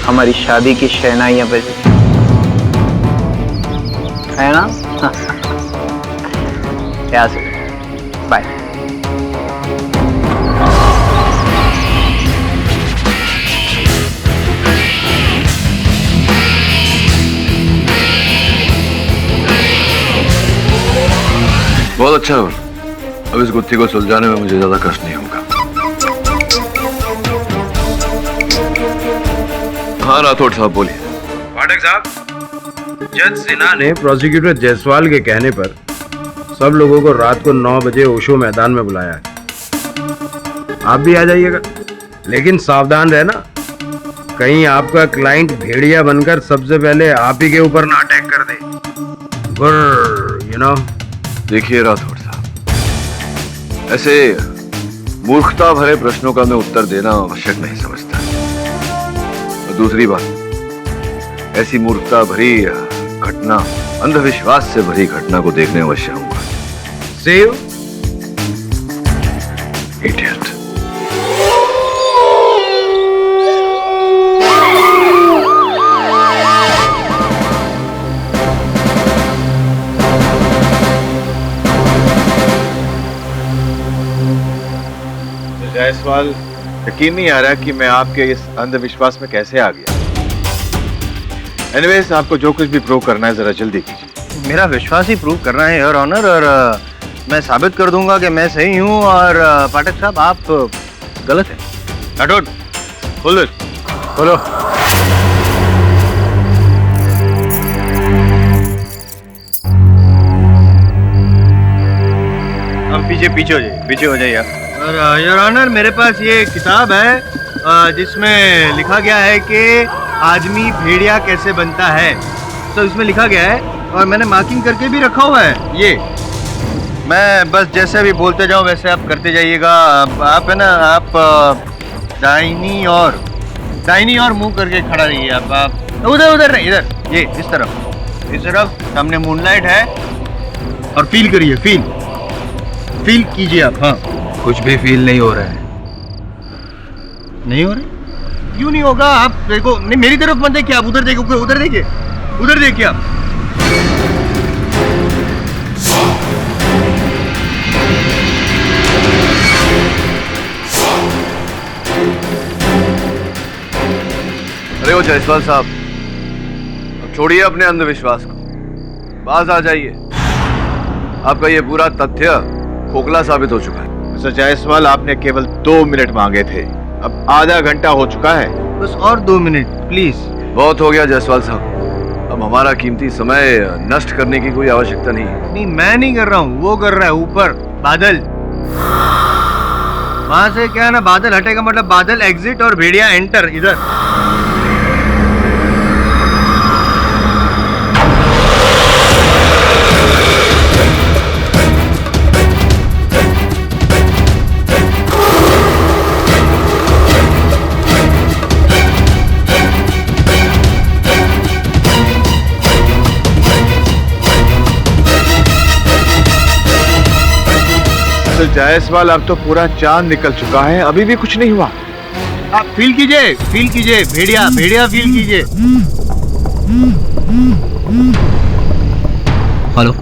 हमारी शादी की शहनाइयां बजी, है ना? यहाँ से बाय। बहुत अच्छा हुआ, अब इस गुत्थी को सुलझाने में मुझे ज्यादा कष्ट नहीं होगा। हाँ राठौड़ साहब बोलिए। पाठक साहब, जज सिन्हा ने प्रोसिक्यूटर जायसवाल के कहने पर सब लोगों को रात को 9 बजे ओशो मैदान में बुलाया है। आप भी आ जाइएगा, लेकिन सावधान रहना, कहीं आपका क्लाइंट भेड़िया बनकर सबसे पहले आप ही के ऊपर ना अटैक कर दे। देखिए राठौड़ साहब, ऐसे मूर्खता भरे प्रश्नों का मैं उत्तर देना आवश्यक नहीं समझता। और दूसरी बात, ऐसी मूर्खता भरी घटना, अंधविश्वास से भरी घटना को देखने अवश्य हूँ। Save idiot. जायसवाल, यकीन नहीं आ रहा कि मैं आपके इस अंधविश्वास में कैसे आ गया। एनीवेज, आपको जो कुछ भी प्रूव करना है जरा जल्दी कीजिए। मेरा विश्वास ही प्रूव करना है योर ऑनर, और मैं साबित कर दूंगा कि मैं सही हूँ और पाठक साहब आप गलत हैं। राठौड़, खोलो। अब पीछे हो जाइए आप। और योर ऑनर, मेरे पास ये किताब है जिसमें लिखा गया है कि आदमी भेड़िया कैसे बनता है। तो इसमें लिखा गया है और मैंने मार्किंग करके भी रखा हुआ है। ये मैं बस जैसे भी बोलते जाऊं वैसे आप करते जाइएगा। आप है ना, आप दाहिनी और मुंह करके खड़ा रहिए। आप उधर नहीं, इधर, ये इस तरफ सामने मूनलाइट है और फील करिए, फील कीजिए आप। हाँ, कुछ भी फील नहीं हो रहा है। नहीं हो रहा? क्यों नहीं होगा? आप देखो, नहीं मेरी तरफ मत देखिए, आप उधर देखिए आप। अरे वो जायसवाल साहब, अब छोड़िए अपने अंधविश्वास को, बाज आ जाइए। आपका ये पूरा तथ्य खोखला साबित हो चुका है। मिस्टर जायसवाल, आपने केवल 2 मिनट मांगे थे, अब आधा घंटा हो चुका है। बस और 2 मिनट प्लीज। बहुत हो गया जायसवाल साहब, अब हमारा कीमती समय नष्ट करने की कोई आवश्यकता नहीं है। नहीं, मैं नहीं कर रहा हूँ, वो कर रहा है ऊपर, बादल। वहां से क्या है ना, बादल हटेगा मतलब बादल एग्जिट और भेड़िया एंटर इधर। तो जायसवाल अब तो पूरा चांद निकल चुका है, अभी भी कुछ नहीं हुआ। आप फील कीजिए भेड़िया भेड़िया फील कीजिए। हेलो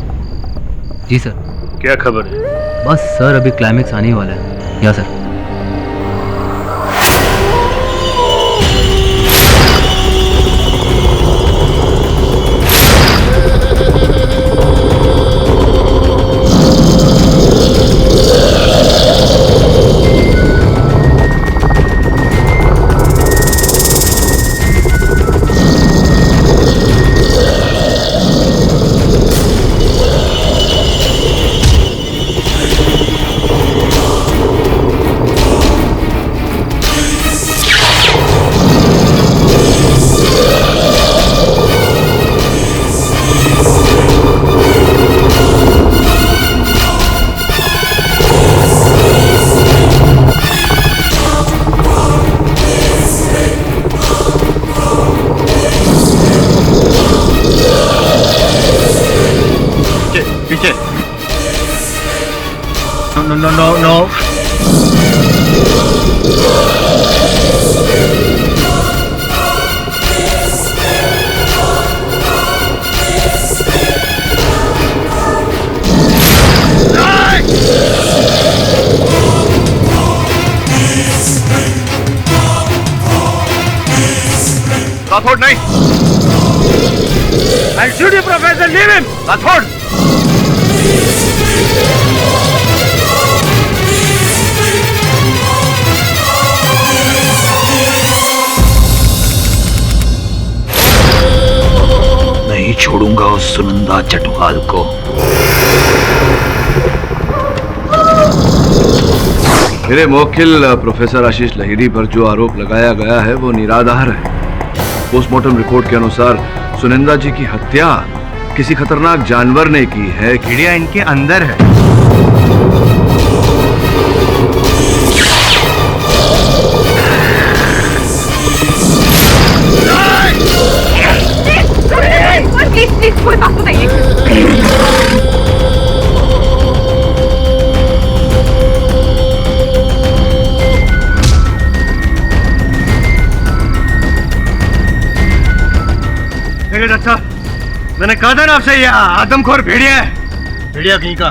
जी सर। क्या खबर है? बस सर अभी क्लाइमेक्स आने वाला है। या सर। पीछे। नो। राठौड़ नहीं। I'll shoot you, Professor. Leave him. Rathore. नहीं छोड़ूंगा उस सुनंदा चटवाल को। मेरे मुवक्किल प्रोफेसर आशीष लहिरी पर जो आरोप लगाया गया है वो निराधार है। पोस्टमार्टम रिपोर्ट के अनुसार सुनंदा जी की हत्या किसी खतरनाक जानवर ने की है। भेड़िया इनके अंदर है। प्लीज कोई बात बताइए। अच्छा, मैंने कहा था ना आपसे ये आदमखोर भेड़िया है। भेड़िया कहीं का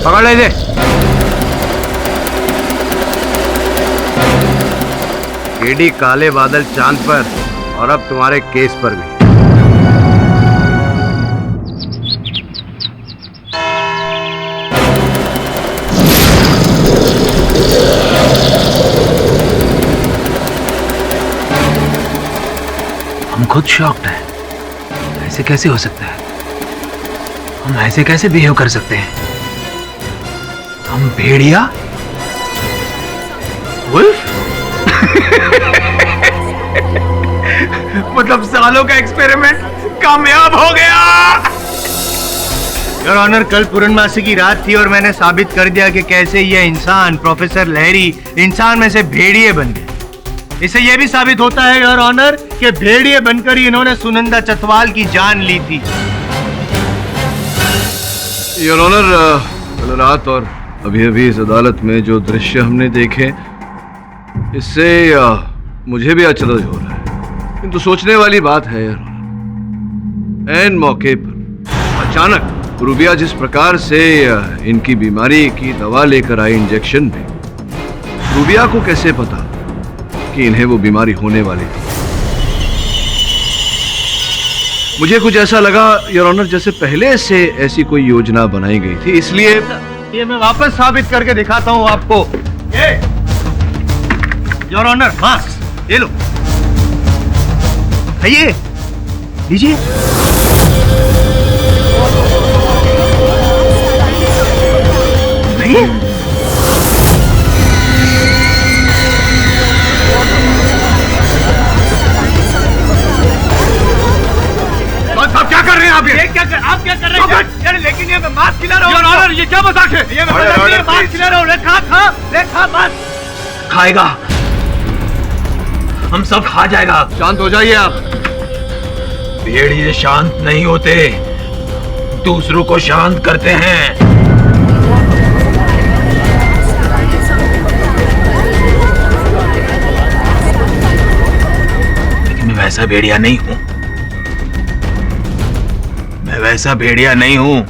पकड़ ले दे। केडी काले बादल चांद पर और अब तुम्हारे केस पर भी। हम खुद शॉक्ड हैं। ऐसे कैसे हो सकता है? हम ऐसे कैसे बिहेव कर सकते हैं? हम भेड़िया? वुल्फ? मतलब सालों का एक्सपेरिमेंट कामयाब हो गया। योर ऑनर, कल पूर्णमासी की रात थी और मैंने साबित कर दिया कि कैसे यह इंसान प्रोफेसर लहरी इंसान में से भेड़िए बन गए। इससे यह भी साबित होता है योर ऑनर कि भेड़िए बनकर ही इन्होंने सुनंदा चटवाल की जान ली थी। योर ऑनर, कल रात और अभी इस अदालत में जो दृश्य हमने देखे, इससे मुझे भी अचरज हो रहा है। किंतु सोचने वाली बात है योर ऑनर, ऐन मौके पर अचानक रूबिया जिस प्रकार से इनकी बीमारी की दवा लेकर आई इंजेक्शन में, रूबिया को कैसे पता कि इन्हें वो बीमारी होने वाली थी? मुझे कुछ ऐसा लगा योर ऑनर जैसे पहले से ऐसी कोई योजना बनाई गई थी, इसलिए ये मैं वापस साबित करके दिखाता हूं आपको। ये योर ऑनर, मास्क ये लो, खाइए, लीजिए। खाइए। आप ये क्या कर रहे हैं यार? लेकिन ये मैं मांस खिला रहा हूँ। योर ऑनर, ये क्या मजाक है? ये मैं मजाक नहीं, मांस खिला रहा हूँ। ले खा मांस। खाएगा, हम सब खा जाएगा। शांत हो जाइए आप। भेड़िए शांत नहीं होते, दूसरों को शांत करते हैं। लेकिन मैं वैसा भेड़िया नहीं हूं। मैं वैसा भेड़िया नहीं हूं।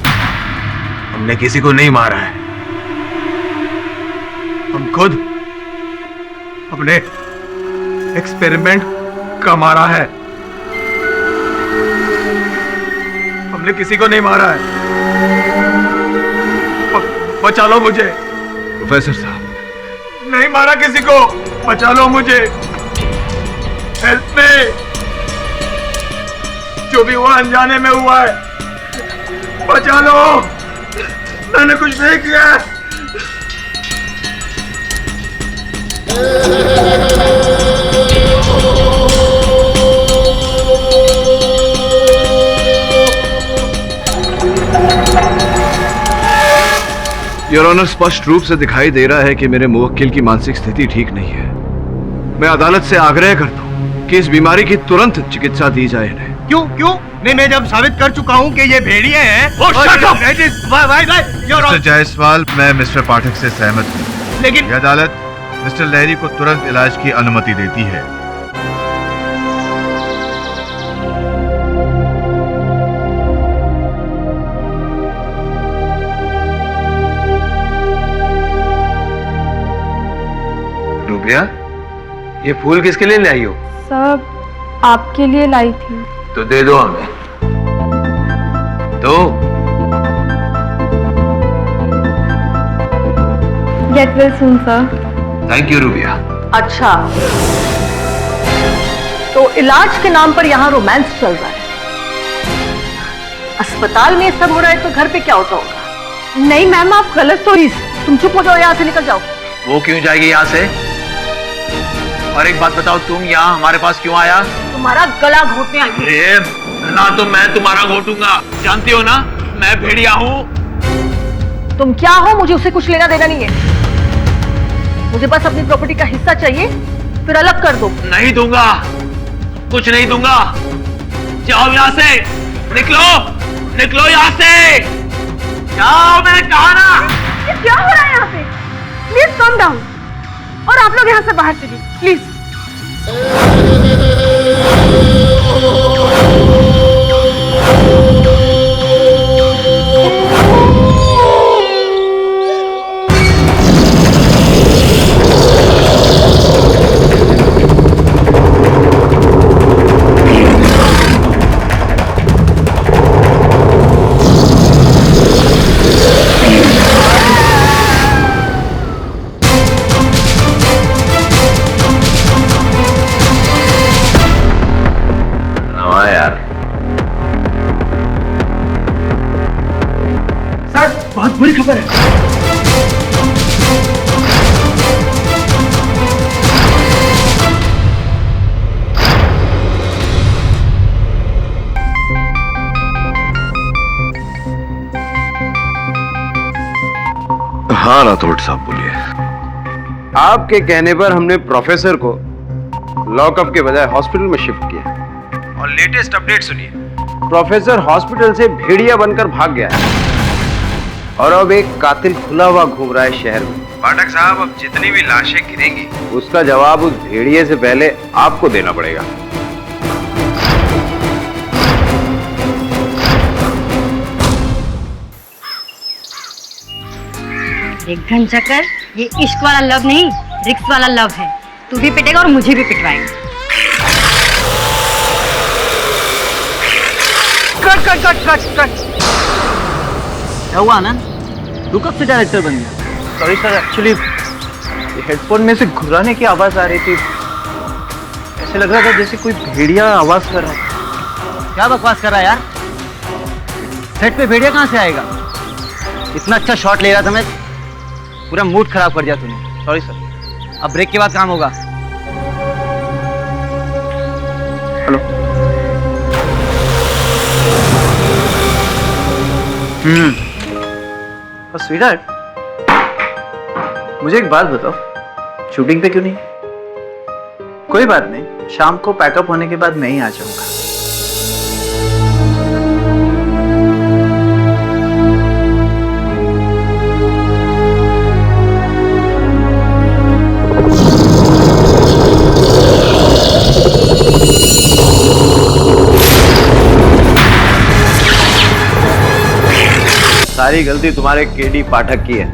हमने किसी को नहीं मारा है। हम खुद अपने एक्सपेरिमेंट का मारा है। हमने किसी को नहीं मारा है। बचा लो मुझे। प्रोफेसर साहब, नहीं मारा किसी को, बचा लो मुझे। हेल्प में, जो भी हुआ अनजाने में हुआ है, बचा लो। मैंने कुछ नहीं किया। योर ऑनर, स्पष्ट रूप से दिखाई दे रहा है कि मेरे मुवक्किल की मानसिक स्थिति ठीक नहीं है। मैं अदालत से आग्रह करता हूं कि इस बीमारी की तुरंत चिकित्सा दी जाए इन्हें। क्यों? नहीं, मैं जब साबित कर चुका हूँ कि ये भेड़िए हैं। मिस्टर जायसवाल, मैं मिस्टर पाठक से सहमत हूँ, लेकिन यह अदालत मिस्टर लहरी को तुरंत इलाज की अनुमति देती है। रूबिया, ये फूल किसके लिए लाई हो? सब आपके लिए लाई थी। तो दे दो हमें। दो। Get well soon sir. Thank you rubia. अच्छा, तो इलाज के नाम पर यहाँ रोमांस चल रहा है। अस्पताल में सब हो रहा है तो घर पे क्या होता होगा? नहीं मैम, आप गलत तो तुम चुप हो जाओ, यहाँ से निकल जाओ। वो क्यों जाएगी यहाँ से? और एक बात बताओ, तुम यहाँ हमारे पास क्यों आया? तुम्हारा गला घोटने आई हूँ। अरे ना, तो मैं तुम्हारा घोटूंगा। जानती हो ना, मैं भेड़िया हूँ। तुम क्या हो, मुझे उससे कुछ लेना देना नहीं है। मुझे बस अपनी प्रॉपर्टी का हिस्सा चाहिए, फिर अलग कर दो। नहीं दूंगा, कुछ नहीं दूंगा। जाओ यहाँ से, निकलो, निकलो यहाँ से। जाओ, मैंने कहा ना। ये क्या हो रहा है यहाँ पे? प्लीज कम डाउन, और आप लोग यहाँ से बाहर चलिए प्लीज। बहुत बुरी खबर है। हाँ राठौड़ साहब, बोलिए। आपके कहने पर हमने प्रोफेसर को लॉकअप के बजाय हॉस्पिटल में शिफ्ट किया। और लेटेस्ट अपडेट सुनिए। प्रोफेसर हॉस्पिटल से भेड़िया बनकर भाग गया है और अब एक कातिल खुला हुआ घूम रहा है शहर में। पाठक साहब, अब जितनी भी लाशें गिरेंगी, उसका जवाब उस भेड़िए से पहले आपको देना पड़ेगा। एक घन चक्कर, ये इश्क वाला लव नहीं, रिक्स वाला लव है। तू भी पिटेगा और मुझे भी पिटवाएगा। Cut cut cut cut cut. क्या हुआ आनंद, तू कब से डायरेक्टर बन गया? सॉरी सर, एक्चुअली हेडफोन में से घुराने की आवाज आ रही थी। ऐसे लग रहा था जैसे कोई भेड़िया आवाज कर रहा है। क्या बकवास कर रहा है यार? सेट पे भेड़िया कहाँ से आएगा? इतना अच्छा शॉट ले रहा था मैं, पूरा मूड खराब कर दिया तूने। Sorry sir. अब ब्रेक के बाद काम होगा। हेलो। और स्वीटहार्ट, मुझे एक बात बताओ, शूटिंग पे क्यों नहीं? कोई बात नहीं, शाम को पैकअप होने के बाद मैं ही आ जाऊंगा। सारी गलती तुम्हारे केडी पाठक की है।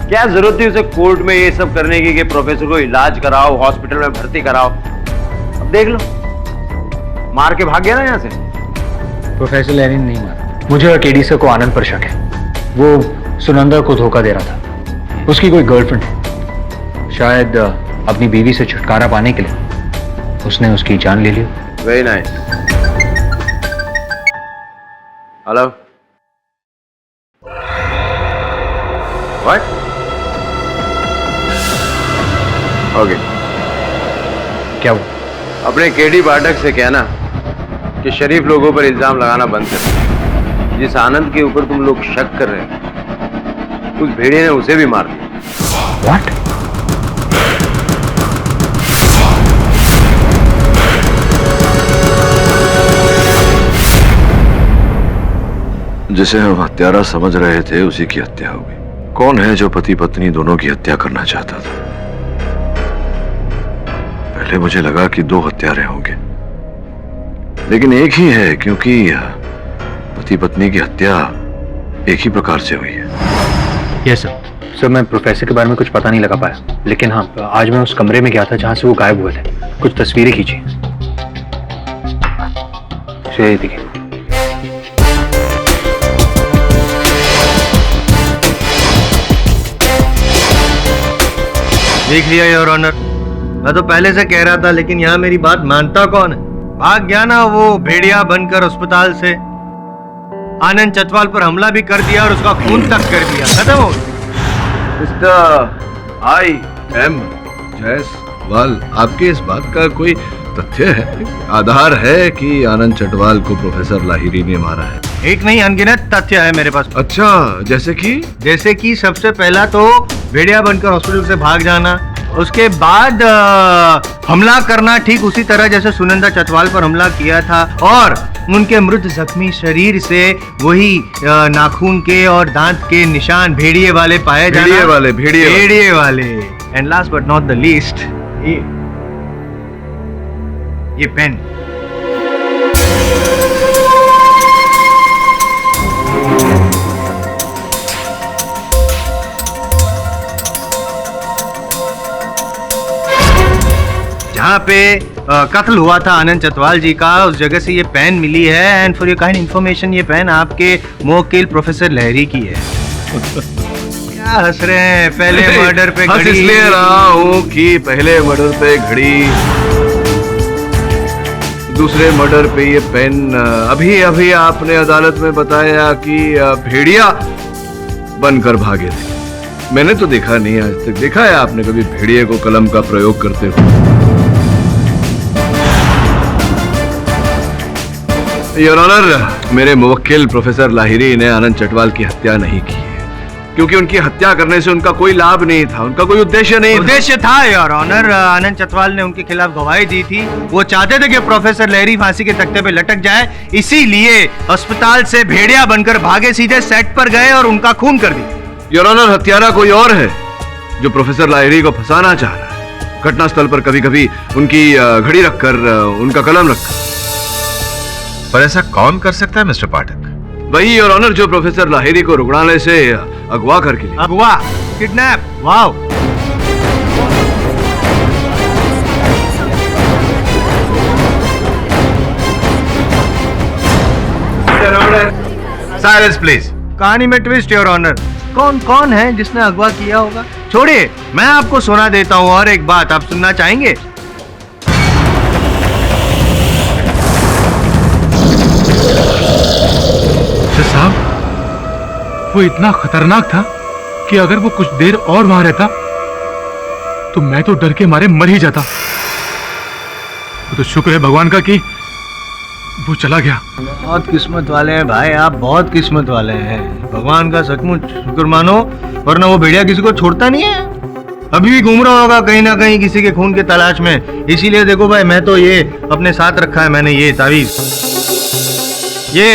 क्या जरूरत थी उसे कोर्ट में ये सब करने की कि प्रोफेसर को इलाज कराओ, हॉस्पिटल में भर्ती कराओ। अब देख लो, मार के भाग गया ना यहाँ से। प्रोफेसर लहरी ने नहीं मारा, मुझे और केडी सर को आनंद पर शक है। वो सुनंदा को धोखा दे रहा था, उसकी कोई गर्लफ्रेंड है, शायद अपनी बीवी से छुटकारा पाने के लिए उसने उसकी जान ले ली। Very nice. Hello, what? Okay, क्या हुआ? अपने केडी पाठक से कहना कि शरीफ लोगों पर इल्जाम लगाना बंद कर। जिस आनंद के ऊपर तुम लोग शक कर रहे हो, उस भेड़िए ने उसे भी मार दिया। व्हाट? जिसे हम हत्यारा समझ रहे थे उसी की हत्या हो गई। कौन है जो पति पत्नी दोनों की हत्या करना चाहता था? पहले मुझे लगा कि 2 हत्यारे होंगे, लेकिन एक ही है, क्योंकि पति पत्नी की हत्या एक ही प्रकार से हुई है। यस सर, मैं प्रोफेसर के बारे में कुछ पता नहीं लगा पाया, लेकिन हाँ, आज मैं उस कमरे में गया था जहां से वो गायब हुए थे। कुछ तस्वीरें खींची। देखिए, देख लिया योर ऑनर, मैं तो पहले से कह रहा था, लेकिन यहाँ मेरी बात मानता कौन है? भाग गया ना वो भेड़िया बनकर अस्पताल से। आनंद चटवाल पर हमला भी कर दिया और उसका खून तक कर दिया। खत्म हो। Mister I.M. जायसवाल, आपके इस बात का कोई तथ्य है, आधार है कि आनंद चटवाल को प्रोफेसर लाहिरी ने मारा है? एक नहीं, अनगिनत तथ्य है मेरे पास। अच्छा, जैसे कि सबसे पहला तो भेड़िया बनकर हॉस्पिटल से भाग जाना, उसके बाद हमला करना ठीक उसी तरह जैसे सुनंदा चटवाल पर हमला किया था, और उनके मृत जख्मी शरीर से वही नाखून के और दांत के निशान भेड़िए वाले पाए जाना। भेड़िए वाले। And last but not the least, ये पेन। जहाँ पे कत्ल हुआ था आनंद चटवाल जी का, उस जगह से ये पेन मिली है। And for your kind information, ये पेन आपके मोकिल प्रोफेसर लहरी की है। क्या हंस रहे हैं? पहले मर्डर पे घड़ी। इसलिए रहा हूँ कि पहले मर्डर पे घड़ी, दूसरे मर्डर पे ये पेन। अभी अभी आपने अदालत में बताया कि भेड़िया बनकर भागे थे। मैंने तो देखा नहीं आज तक। देखा है आपने कभी भेड़िए को कलम का प्रयोग करते हुए? योर ऑनर, मेरे मुवक्किल प्रोफेसर लाहिरी ने आनंद चटवाल की हत्या नहीं की है, क्योंकि उनकी हत्या करने से उनका कोई लाभ नहीं था, उनका कोई उद्देश्य नहीं था। उद्देश्य था योर ऑनर। आनंद चटवाल ने उनके खिलाफ गवाही दी थी। वो चाहते थे कि प्रोफेसर लहरी फांसी के तख्ते पे लटक जाए, इसीलिए अस्पताल से भेड़िया बनकर भागे, सीधे सेट पर गए और उनका खून कर दिया। योर ऑनर, हत्यारा कोई और है जो प्रोफेसर लाहिरी को फंसाना चाह रहा है। घटनास्थल पर कभी कभी उनकी घड़ी रखकर, उनका कलम रखकर। पर ऐसा कौन कर सकता है मिस्टर पाठक? वही योर ऑनर जो प्रोफेसर लाहिरी को रुग्णालय से अगवा करके लिए। अगवा? किडनैप? वाओ। Silence please. कहानी में ट्विस्ट योर ऑनर। कौन कौन है जिसने अगवा किया होगा? छोड़िए, मैं आपको सुना देता हूँ। और एक बात आप सुनना चाहेंगे? साहब, वो इतना खतरनाक था कि अगर वो कुछ देर और वहां रहता तो मैं तो डर के मारे मर ही जाता। वो तो शुक्र है भगवान का कि वो चला गया। बहुत किस्मत वाले हैं भाई, आप बहुत किस्मत वाले हैं। भगवान का सचमुच शुक्र मानो, वरना वो भेड़िया किसी को छोड़ता नहीं है। अभी भी घूम रहा होगा कहीं ना कहीं किसी के खून के तलाश में। इसीलिए देखो भाई, मैं तो ये अपने साथ रखा है मैंने, ये तावीज। ये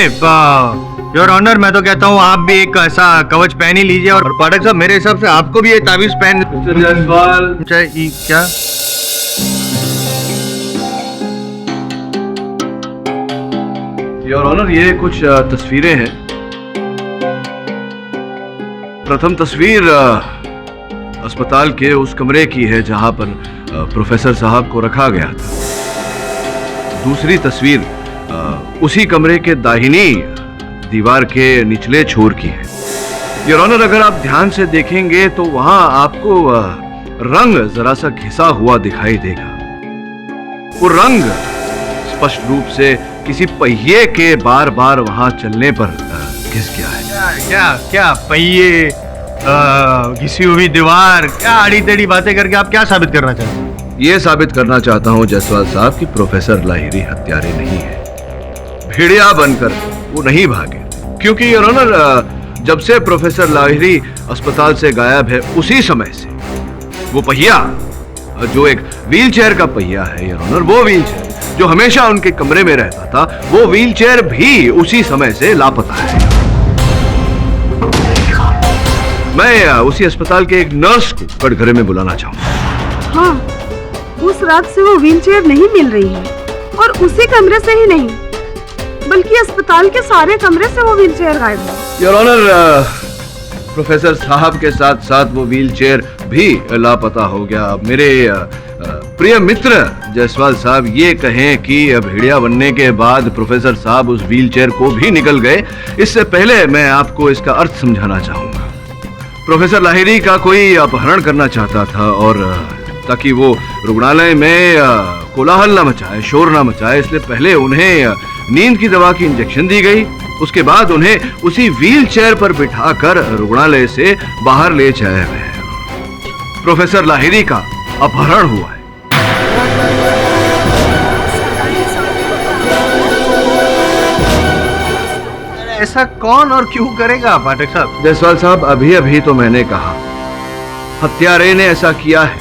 योर ऑनर, मैं तो कहता हूँ आप भी एक ऐसा कवच पहन ही लीजिए। और पाठक साहब, मेरे हिसाब से आपको भी ये तावीज पहन क्या? योर ऑनर, ये कुछ तस्वीरें हैं। प्रथम तस्वीर अस्पताल के उस कमरे की है जहां पर प्रोफेसर साहब को रखा गया था। दूसरी तस्वीर उसी कमरे के दाहिनी दीवार के निचले छोर की है। योर ऑनर, अगर आप ध्यान से देखेंगे तो वहां आपको रंग जरा सा घिसा हुआ दिखाई देगा। वो रंग स्पष्ट रूप से किसी पहिए के बार बार वहां चलने पर घिस गया है। क्या पहिए, घिसी हुई दीवार, क्या आड़ी टेढ़ी बातें करके आप क्या साबित करना चाहते हैं? ये साबित करना चाहता हूं जायसवाल साहब कि प्रोफेसर लाहिरी हत्यारे नहीं है। भेड़िया बनकर वो नहीं भागे, क्योंकि योर ऑनर जब से प्रोफेसर लाहिरी अस्पताल से गायब है उसी समय से वो पहिया, जो एक व्हीलचेयर का पहिया है योर ऑनर, वो व्हीलचेयर जो हमेशा उनके कमरे में रहता था, वो व्हीलचेयर भी उसी समय से लापता है। मैं उसी अस्पताल के एक नर्स को कटघरे में बुलाना चाहूंगा। हाँ, उस रात से वो व्हीलचेयर नहीं मिल रही है, और उसी कमरे से ही नहीं बल्कि अस्पताल के सारे कमरे से वो व्हीलचेयर गायब है। योर ऑनर, प्रोफेसर साहब के साथ साथ वो व्हीलचेयर भी लापता हो गया। मेरे प्रिय मित्र जायसवाल साहब ये कहें कि भेड़िया बनने के बाद प्रोफेसर साहब उस व्हीलचेयर को भी निकल गए, इससे पहले मैं आपको इसका अर्थ समझाना चाहूंगा। प्रोफेसर लाहिरी का कोई अपहरण करना चाहता था, और ताकि वो रुग्णालय में कोलाहल न मचाए, शोर न मचाए, इसलिए पहले उन्हें नींद की दवा की इंजेक्शन दी गई। उसके बाद उन्हें उसी व्हीलचेयर पर बिठाकर रुग्णालय से बाहर ले जाया गया। प्रोफेसर लाहिरी का अपहरण हुआ है। ऐसा कौन और क्यों करेगा पाठक साहब? जायसवाल साहब, अभी अभी तो मैंने कहा हत्यारे ने ऐसा किया है।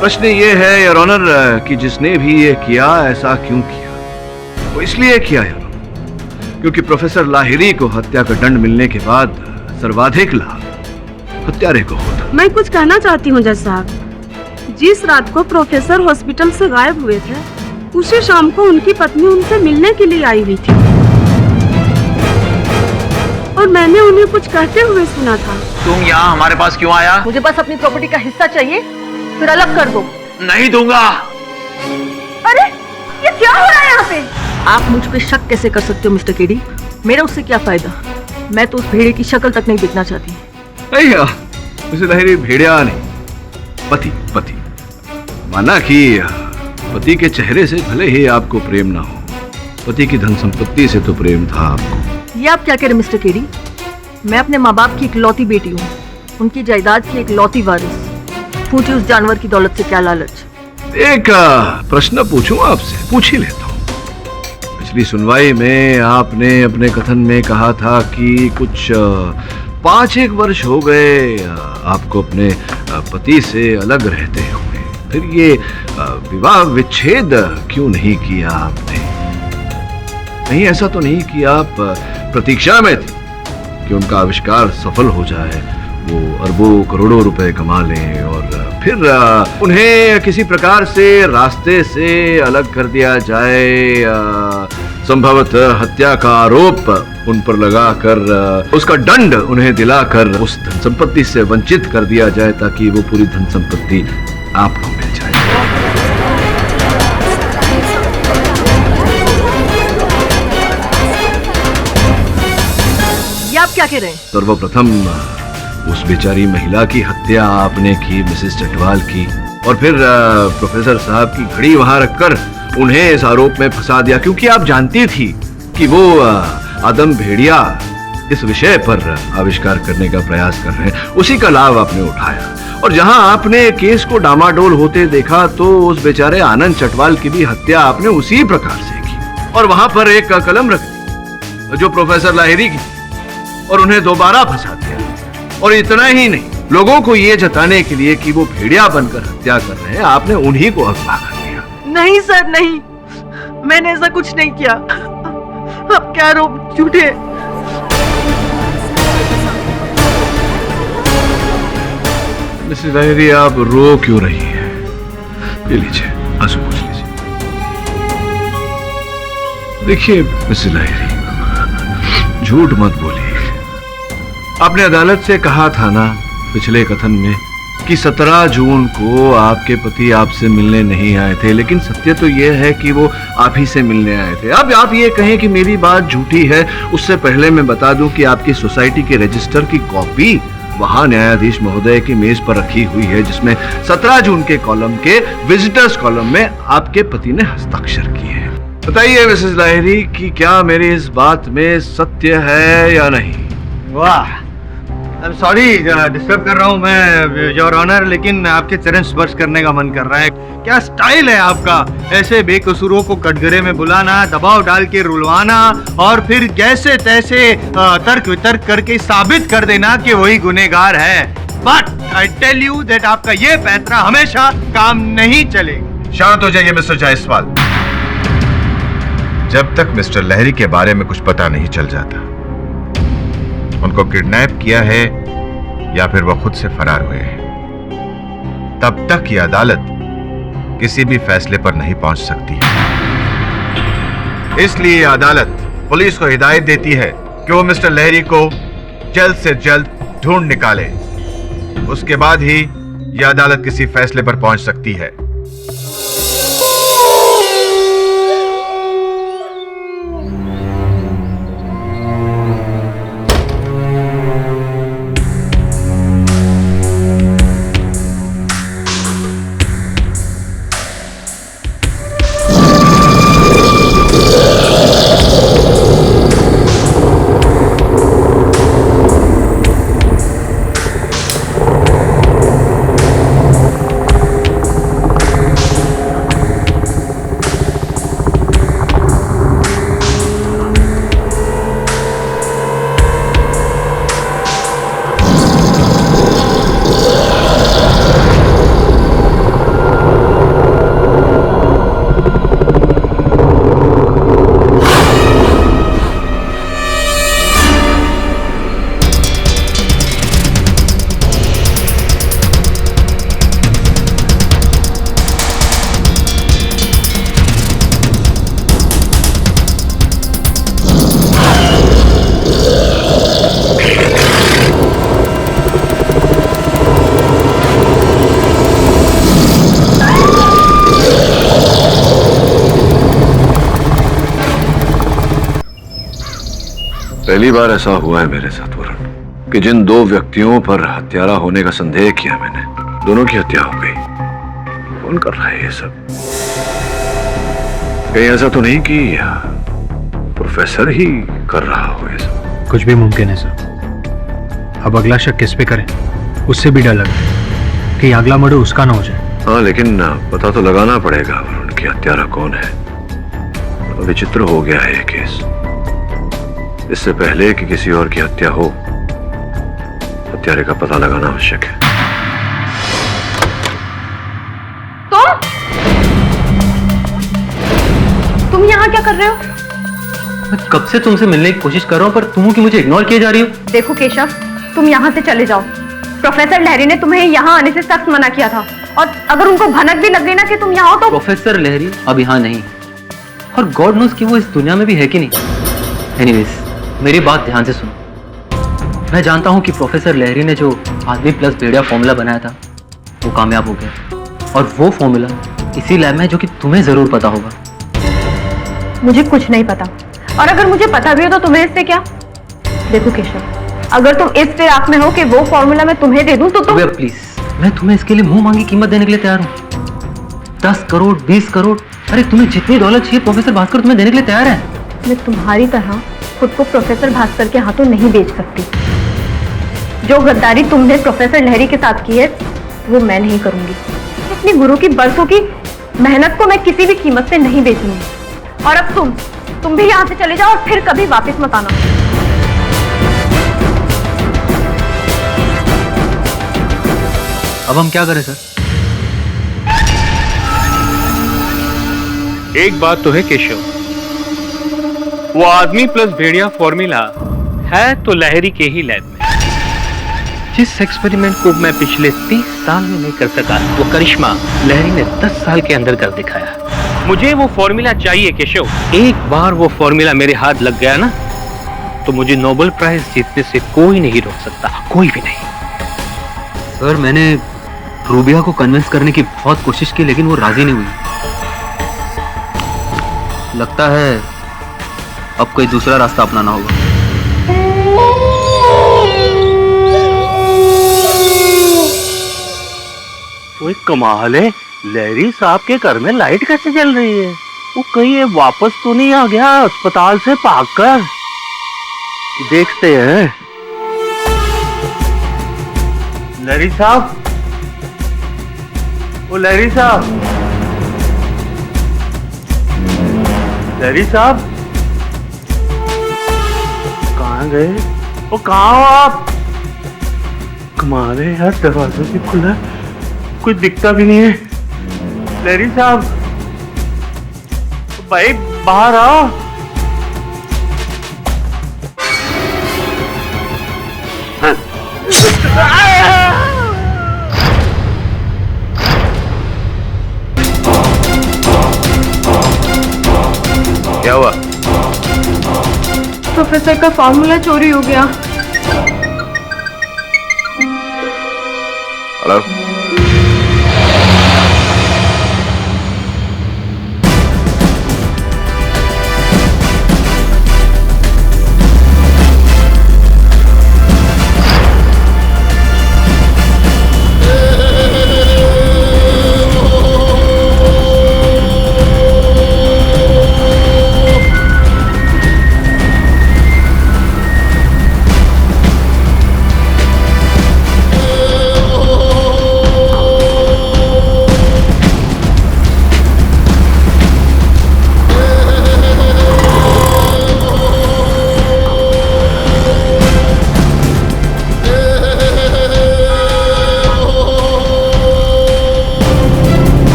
प्रश्न ये है योर ऑनर कि जिसने भी ये किया ऐसा क्यों किया? वो इसलिए किया योर ऑनर क्योंकि प्रोफेसर लाहिरी को हत्या का दंड मिलने के बाद सर्वाधिक लाभ हत्यारे को होता। मैं कुछ कहना चाहती हूँ जज साहब, जिस रात को प्रोफेसर हॉस्पिटल से गायब हुए थे, उसी शाम को उनकी पत्नी उनसे मिलने के लिए आई हुई थी, और मैंने उन्हें कुछ कहते हुए सुना था। तुम यहाँ हमारे पास क्यों आया? मुझे बस अपनी प्रॉपर्टी का हिस्सा चाहिए, फिर अलग कर दो। नहीं दूंगा। अरे ये क्या हो रहा है यहाँ पे? आप मुझ पे शक कैसे कर सकते हो मिस्टर केडी? मेरा उससे क्या फायदा? मैं तो उस भेड़िए की शक्ल तक नहीं दिखना चाहती। मिस्टर लाहिरी भेड़िया नहीं, पति। माना कि पति के चेहरे से भले ही आपको प्रेम ना हो, पति की धन संपत्ति से तो प्रेम था आपको। ये आप क्या कह रहे मिस्टर केडी? मैं अपने माँ बाप की इकलौती बेटी हूँ, उनकी जायदाद की इकलौती वारिस। पूछिए उस जानवर की दौलत से क्या लालच? एक प्रश्न पूछूं आपसे? पूछ ही लेता हूँ। पिछली सुनवाई में आपने अपने कथन में कहा था कि कुछ 5-1 वर्ष हो गए आपको अपने पति से अलग रहते हुए, फिर ये विवाह विच्छेद क्यों नहीं किया आपने? नहीं, ऐसा तो नहीं कि आप प्रतीक्षा में थे कि उनका आविष्कार सफल हो जाए, वो अरबों करोड़ों रुपए कमा लें और फिर उन्हें किसी प्रकार से रास्ते से अलग कर दिया जाए, संभवतः हत्या का आरोप उन पर लगाकर उसका दंड उन्हें दिलाकर उस धन संपत्ति से वंचित कर दिया जाए, ताकि वो पूरी धन संपत्ति आपको मिल जाए। ये आप क्या कह रहे हैं? सर्वप्रथम उस बेचारी महिला की हत्या आपने की, मिसेस चटवाल की, और फिर प्रोफेसर साहब की घड़ी वहां रखकर उन्हें इस आरोप में फंसा दिया, क्योंकि आप जानती थी कि वो आदम भेड़िया इस विषय पर आविष्कार करने का प्रयास कर रहे हैं। उसी का लाभ आपने उठाया, और जहां आपने केस को डामाडोल होते देखा तो उस बेचारे आनंद चटवाल की भी हत्या आपने उसी प्रकार से और वहां पर एक कलम रख दी जो प्रोफेसर लाहिरी की थी और उन्हें दोबारा फंसा दिया। और इतना ही नहीं, लोगों को ये जताने के लिए कि वो भेड़िया बनकर हत्या कर रहे हैं, आपने उन्हीं को अगवा कर दिया। नहीं सर, नहीं, मैंने ऐसा कुछ नहीं किया। अब क्या आरोप झूठे। मिसेस लाहिरी, आप रो क्यों रही हैं? ये लीजिए, आंसू पोंछ लीजिए। देखिए मिसेस लाहिरी, झूठ मत बोलिए। आपने अदालत से कहा था ना पिछले कथन में कि 17 जून को आपके पति आपसे मिलने नहीं आए थे, लेकिन सत्य तो यह है कि वो आप ही से मिलने आए थे। अब आप ये कहें कि मेरी बात झूठी है, उससे पहले मैं बता दूं कि आपकी सोसाइटी के रजिस्टर की कॉपी वहां न्यायाधीश महोदय की मेज पर रखी हुई है, जिसमें 17 जून के कॉलम के विजिटर्स कॉलम में आपके पति ने हस्ताक्षर किए हैं। बताइए मिसेस लाहिरी कि क्या मेरी इस बात में सत्य है या नहीं? वाह, आई एम सॉरी डिस्टर्ब कर रहा हूँ मैं योर ऑनर, लेकिन आपके चरण स्पर्श करने का मन कर रहा है। क्या स्टाइल है आपका, ऐसे बेकसूरों को कटघरे में बुलाना, दबाव डाल के रुलवाना और फिर जैसे तैसे तर्क वितर्क करके साबित कर देना कि वही गुनहगार है। But I tell you that आपका ये पैंतरा हमेशा काम नहीं चलेगा। शांत हो जाइए मिस्टर जायसवाल। जब तक मिस्टर लहरी के बारे में कुछ पता नहीं चल जाता, उनको किडनैप किया है या फिर वो खुद से फरार हुए हैं, तब तक ये अदालत किसी भी फैसले पर नहीं पहुंच सकती है। इसलिए अदालत पुलिस को हिदायत देती है कि वो मिस्टर लहरी को जल्द से जल्द ढूंढ निकाले। उसके बाद ही यह अदालत किसी फैसले पर पहुंच सकती है। पहली बार ऐसा हुआ है मेरे साथ वरुण कि जिन दो व्यक्तियों पर हत्यारा होने का संदेह किया मैंने, दोनों की हत्या हो गई। कौन कर रहा है ये सब? कहीं ऐसा तो नहीं कि प्रोफेसर ही कर रहा हो ये सब? कुछ भी मुमकिन है सर। अब अगला शक किस पे करें, उससे भी डर लग रहा है कि अगला मर्डर उसका ना हो जाए। हाँ, लेकिन पता तो लगाना पड़ेगा वरुण कि हत्यारा कौन है। विचित्र हो गया है ये केस। इससे पहले कि किसी और की हत्या हो, हत्यारे का पता लगाना आवश्यक है। तुम यहाँ क्या कर रहे हो? मैं कब से तुमसे मिलने की कोशिश कर रहा हूँ, पर तुम कि मुझे इग्नोर किए जा रही हो। देखो केशव, तुम यहाँ से चले जाओ। प्रोफेसर लहरी ने तुम्हें यहाँ आने से सख्त मना किया था, और अगर उनको भनक भी लग गई ना कि तुम यहाँ हो तो। प्रोफेसर लहरी अब यहाँ नहीं, और गॉड नोस कि वो इस दुनिया में भी है कि नहीं। एनीवेज, मेरी बात ध्यान से सुनो। मैं जानता हूँ कि प्रोफेसर लहरी ने जो आदमी प्लस भेड़िया फॉर्मूला बनाया था वो कामयाब हो गया, और वो फॉर्मूला इसी लैब में है, जो कि तुम्हें जरूर पता होगा। मुझे कुछ नहीं पता, और अगर मुझे पता भी हो तो तुम्हें इससे क्या? देखो केशव, अगर तुम इस फिराक में हो कि वो फॉर्मूला मैं तुम्हें दे दूं तो तुम। प्लीज, मैं तुम्हें इसके लिए मुंह मांगी कीमत देने के लिए तैयार हूँ। 10 करोड़, 20 करोड़, अरे तुम्हें जितनी दौलत चाहिए प्रोफेसर भास्कर तुम्हें देने के लिए तैयार है। मैं तुम्हारी तरह खुद को प्रोफेसर भास्कर के हाथों नहीं बेच सकती। जो गद्दारी तुमने प्रोफेसर लहरी के साथ की है वो मैं नहीं करूंगी। अपने गुरु की बरसों की मेहनत को मैं किसी भी कीमत से नहीं बेचूंगी। और अब तुम भी यहाँ से चले जाओ और फिर कभी वापस मत आना। अब हम क्या करें सर? एक बात तो है केशव, वो आदमी प्लस भेड़िया फॉर्मूला है तो लहरी के ही लैब में। जिस एक्सपेरिमेंट को मैं पिछले 30 साल में नहीं कर सका, वो करिश्मा लहरी ने 10 साल के अंदर कर दिखाया। मुझे वो फॉर्मूला चाहिए केशव। एक बार वो फॉर्मूला मेरे हाथ लग गया ना, तो मुझे नोबेल प्राइज जीतने से कोई नहीं रोक सकता, कोई भी नहीं। सर मैंने रूबिया को कन्विंस करने की बहुत कोशिश की, लेकिन वो राजी नहीं हुई। लगता है अब कोई दूसरा रास्ता अपनाना होगा। कोई कमाल है, लहरी साहब के घर में लाइट कैसे जल रही है? वो कहीं ये वापस तो नहीं आ गया अस्पताल से भागकर? देखते हैं। लहरी साहब, ओ लहरी साहब, लहरी साहब कहाँ गए? ओ कहाँ हो आप? कमाल है यार, दरवाजा भी खुला है, कोई दिखता भी नहीं है। लहरी साहब, भाई बाहर आओ। क्या हुआ? प्रोफेसर का फॉर्मूला चोरी हो गया। हेलो,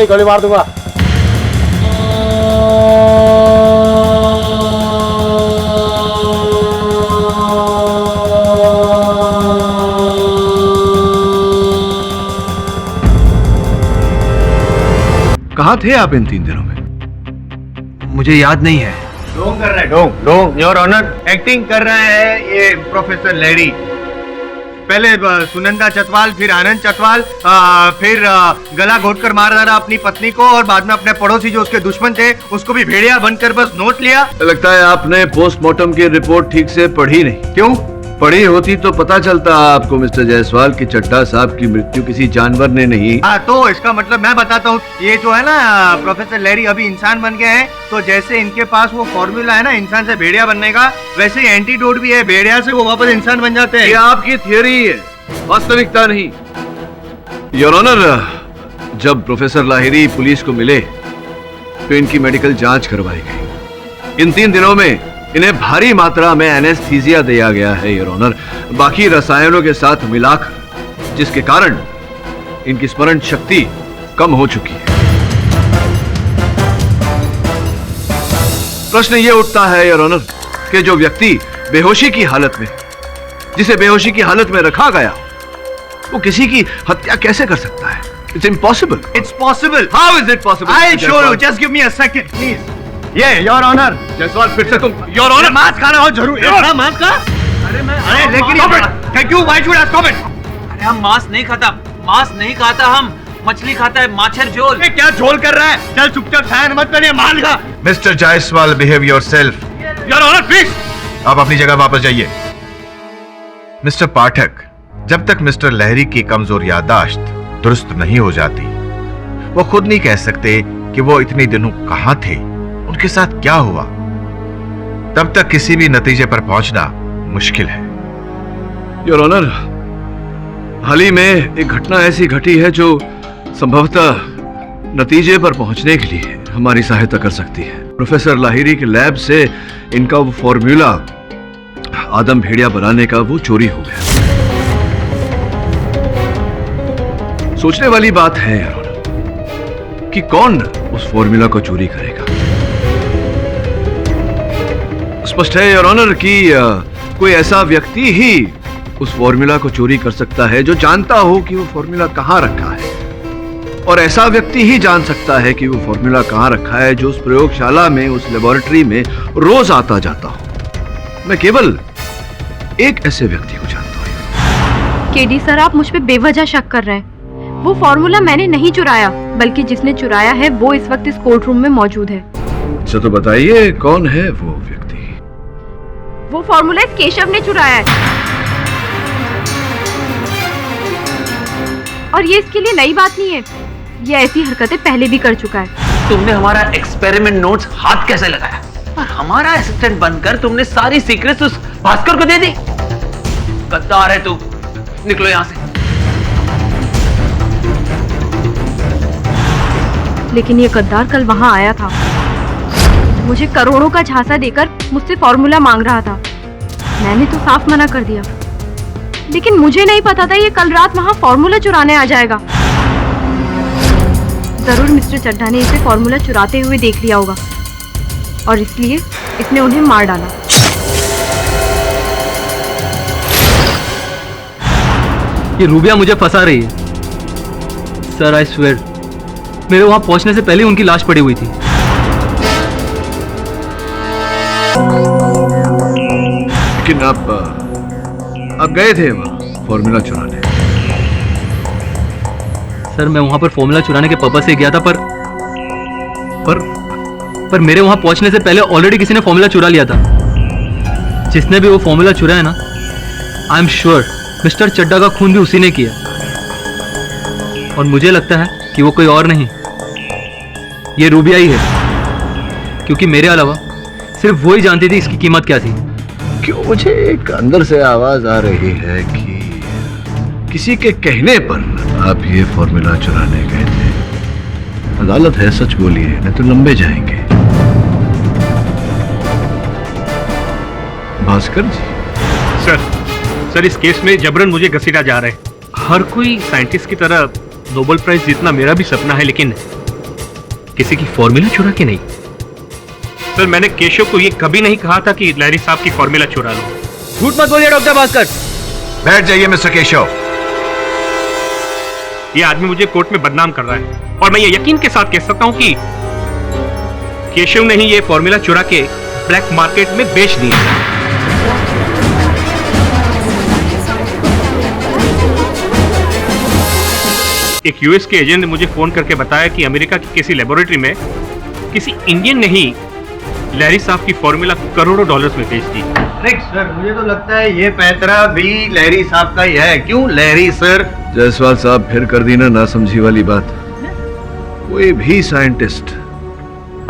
गोली मार दूंगा। कहाँ थे आप इन 3 दिनों में? मुझे याद नहीं है। ढोंग कर रहा है, ढोंग ढोंग, योर ऑनर। एक्टिंग कर रहा है ये प्रोफेसर लहरी। पहले सुनंदा चटवाल, फिर आनंद चटवाल, फिर गला घोटकर मार डाला अपनी पत्नी को, और बाद में अपने पड़ोसी जो उसके दुश्मन थे उसको भी भेड़िया बनकर बस नोट लिया। लगता है आपने पोस्टमार्टम की रिपोर्ट ठीक से पढ़ी नहीं। क्यों? पढ़ी होती तो पता चलता आपको मिस्टर जायसवाल की चड्ढा साहब की मृत्यु किसी जानवर ने नहीं। हाँ, तो इसका मतलब मैं बताता हूँ, ये जो है ना प्रोफेसर लहरी अभी इंसान बन गए हैं, तो जैसे इनके पास वो फॉर्मूला है ना इंसान से भेड़िया बनने का, वैसे ही एंटीडोट भी है, भेड़िया से वो वापस इंसान बन जाते हैं। ये आपकी थियोरी है, वास्तविकता नहीं। योर ऑनर, जब प्रोफेसर लाहिरी पुलिस को मिले तो इनकी मेडिकल जांच करवाई गई। इन 3 दिनों में इन्हें भारी मात्रा में एनेस्थीसिया दिया गया है योर ऑनर, बाकी रसायनों के साथ मिलाकर, जिसके कारण इनकी स्मरण शक्ति कम हो चुकी है। प्रश्न ये उठता है योर ऑनर कि जो व्यक्ति बेहोशी की हालत में, जिसे बेहोशी की हालत में रखा गया, वो किसी की हत्या कैसे कर सकता है? It's impossible. It's possible. How is it possible? I'll show you. Just give me a second, please. ये योर ऑनर। जायसवाल, फिर से तुम योर ऑनर मास्क खाना हो जरूर। मास्क का? अरे लेकिन thank you, why should I stop it? अरे हम मांस नहीं खाता, मांस नहीं खाता, हम मछली खाता है, माछर झोल। क्या झोल कर रहा है? चल चुपचाप साइन मत करिए, मान खा। Mister Jaiswal, behave yourself. Your honour please. आप अपनी जगह वापस जाइए। मिस्टर पाठक, जब तक मिस्टर लहरी की कमजोर याददाश्त दुरुस्त नहीं हो जाती, वो खुद नहीं कह सकते कि वो इतने दिनों कहां थे, उनके साथ क्या हुआ। तब तक किसी भी नतीजे पर पहुंचना मुश्किल है। योर ऑनर, हाल ही में एक घटना ऐसी घटी है जो संभवतः नतीजे पर पहुंचने के लिए हमारी सहायता कर सकती है। प्रोफेसर लाहिरी के लैब से इनका वो फॉर्मूला आदम भेड़िया बनाने का वो चोरी हो गया। सोचने वाली बात है योर ऑनर कि कौन उस फॉर्मूला को चोरी करेगा। स्पष्ट है योर ऑनर कि कोई ऐसा व्यक्ति ही उस फॉर्मूला को चोरी कर सकता है जो जानता हो कि वो फॉर्मूला कहां रखा है, और ऐसा व्यक्ति ही जान सकता है कि वो फॉर्मूला कहां रखा है जो उस प्रयोगशाला में, उस लेबोरेटरी में रोज आता जाता हो। मैं केवल एक ऐसे व्यक्ति को जानता हूं। केडी सर, आप मुझ पे बेवजह शक कर रहे हैं। वो फॉर्मूला मैंने नहीं चुराया, बल्कि जिसने चुराया है वो इस वक्त इस कोर्ट रूम में मौजूद है। अच्छा तो बताइए कौन है वो व्यक्ति? वो फॉर्मूला इस केशव ने चुराया है, और ये इसके लिए नई बात नहीं है। ये ऐसी हरकतें पहले भी कर चुका है। तुमने हमारा एक्सपेरिमेंट नोट्स हाथ कैसे लगाया, और हमारा असिस्टेंट बनकर तुमने सारी सीक्रेट्स उस भास्कर को दे दी। गद्दार है तू, निकलो यहां से। लेकिन ये गद्दार कल वहां आया था, मुझे करोड़ों का झांसा देकर मुझसे फॉर्मूला मांग रहा था। मैंने तो साफ मना कर दिया, लेकिन मुझे नहीं पता था ये कल रात वहां फॉर्मूला चुराने आ जाएगा। जरूर मिस्टर चड्ढा ने इसे फॉर्मूला चुराते हुए देख लिया होगा, और इसलिए इसने उन्हें मार डाला। ये रूबिया मुझे फंसा रही है सर। आई स्वेयर, मेरे वहां पहुंचने से पहले उनकी लाश पड़ी हुई थी। लेकिन आप गए थे वहां फॉर्मूला चुराने? सर मैं वहां पर फॉर्मूला चुराने के पर्पस से गया था, पर मेरे वहां पहुंचने से पहले ऑलरेडी किसी ने फॉर्मूला चुरा लिया था। जिसने भी वो फॉर्मूला चुराया है ना, I am sure mister Chadha का खून भी उसी ने किया, और मुझे लगता है कि वो कोई और नहीं, ये रूबिया ही है, क्योंकि मेरे अलावा सिर्फ वो ही जानती थी इसकी कीमत क्या थी। क्यों मुझे एक अंदर से आवाज आ रही है कि किसी के कहने पर आप ये फॉर्मूला चुराने गए थे। अदालत है, सच बोलिए नहीं तो लंबे जाएंगे। भास्कर जी। सर इस केस में जबरन मुझे घसीटा जा रहा है। हर कोई साइंटिस्ट की तरह नोबेल प्राइज जीतना मेरा भी सपना है, लेकिन किसी की फॉर्मूला चुरा के नहीं। सर मैंने केशव को ये कभी नहीं कहा था कि लहरी साहब की फॉर्मूला चुरा लो। झूठ मत बोलिए डॉक्टर भास्कर। बैठ जाइए मिस्टर केशव। ये आदमी मुझे कोर्ट में बदनाम कर रहा है, और मैं ये यकीन के साथ कह सकता हूं कि केशव ने ही ये फॉर्मूला चुरा के ब्लैक मार्केट में बेच दिया। एक यूएस के एजेंट ने मुझे फोन करके बताया कि अमेरिका की किसी लेबोरेटरी में किसी इंडियन ने ही लहरी साहब की फॉर्मूला करोड़ों डॉलर्स में बेच दी। सर मुझे तो लगता है ये पैतरा भी लहरी साहब का ही है। क्यों लहरी सर? जायसवाल साहब फिर कर दी ना नासमझी वाली बात। कोई भी साइंटिस्ट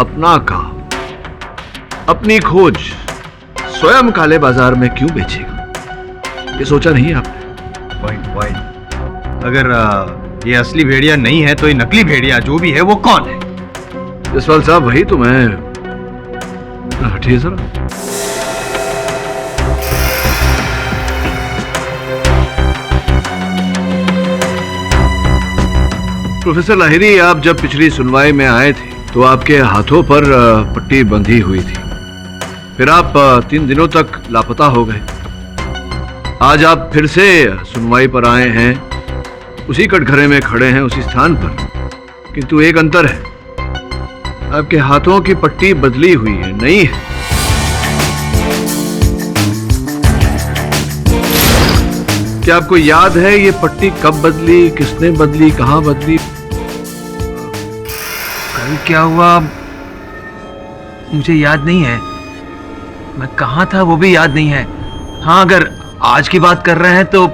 अपना काम, अपनी खोज स्वयं काले बाजार में क्यों बेचेगा, ये सोचा नहीं आपने? पॉइंट। अगर ये असली भेड़िया नहीं है तो ये नकली भेड़िया जो भी है वो कौन है? जायसवाल साहब वही तो मैं। हटिए जरा। प्रोफेसर लाहिरी, आप जब पिछली सुनवाई में आए थे तो आपके हाथों पर पट्टी बंधी हुई थी, फिर आप 3 दिनों तक लापता हो गए। आज आप फिर से सुनवाई पर आए हैं, उसी कटघरे में खड़े हैं, उसी स्थान पर, किंतु एक अंतर है, आपके हाथों की पट्टी बदली हुई है, नहीं है। क्या आपको याद है ये पट्टी कब बदली, किसने बदली, कहां बदली? कल क्या हुआ मुझे याद नहीं है, मैं कहां था वो भी याद नहीं है। हाँ, अगर आज की बात कर रहे हैं तो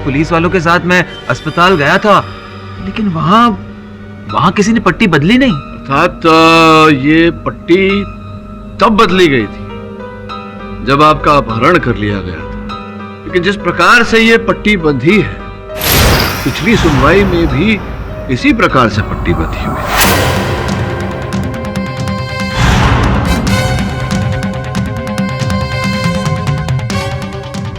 पुलिस वालों के साथ मैं अस्पताल गया था, लेकिन वहां वहां किसी ने पट्टी बदली नहीं? अर्थात ये पट्टी तब बदली गई थी जब आपका अपहरण कर लिया गया था, लेकिन जिस प्रकार से ये पट्टी बंधी है, पिछली सुनवाई में भी इसी प्रकार से पट्टी बंधी हुई थी।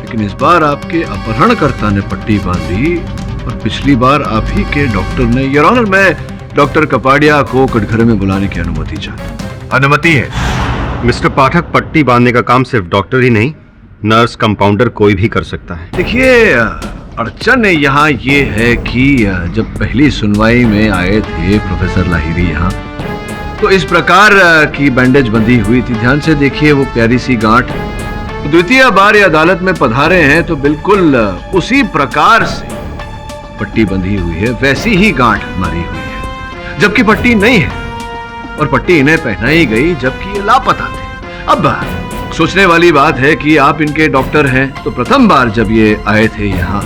लेकिन इस बार आपके अपहरणकर्ता ने पट्टी बांधी और पिछली बार आप ही के डॉक्टर ने। योर ऑनर, मैं डॉक्टर कपाड़िया को कटघरे में बुलाने की अनुमति चाहता। अनुमति है। मिस्टर पाठक, पट्टी बांधने का काम सिर्फ डॉक्टर ही नहीं, नर्स, कंपाउंडर कोई भी कर सकता है। देखिए, अड़चन यहाँ ये है कि जब पहली सुनवाई में आए थे प्रोफेसर लाहिरी यहाँ, तो इस प्रकार की बैंडेज बंधी हुई थी। ध्यान से देखिए वो प्यारी सी गांठ। द्वितीय बार ये अदालत में पधारे हैं तो बिल्कुल उसी प्रकार से पट्टी बंधी हुई है, वैसी ही गांठ मारी हुई है, जबकि पट्टी नहीं है। और पट्टी इन्हें पहनाई गई जबकि ये लापता थे। अब सोचने वाली बात है कि आप इनके डॉक्टर हैं, तो प्रथम बार जब ये आए थे यहाँ,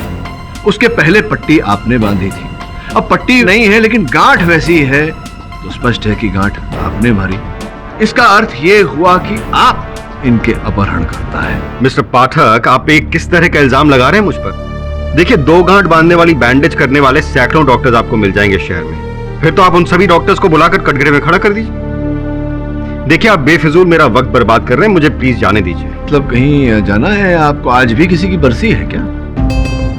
उसके पहले पट्टी आपने बांधी थी। अब पट्टी नहीं है लेकिन गांठ वैसी है, तो स्पष्ट है कि गांठ आपने मारी। इसका अर्थ ये हुआ कि आप इनके अपहरण करता है। मिस्टर पाठक, आप एक किस तरह का इल्जाम लगा रहे हैं मुझ पर? देखिए, 2 गांठ बांधने वाली बैंडेज करने वाले सैकड़ों डॉक्टर्स आपको मिल जाएंगे शहर में। फिर तो आप उन सभी डॉक्टर्स को बुलाकर कटघरे में खड़ा कर दीजिए। देखिए, आप बेफिजूल मेरा वक्त बर्बाद कर रहे हैं, मुझे प्लीज जाने दीजिए। मतलब कहीं जाना है आपको? आज भी किसी की बरसी है क्या?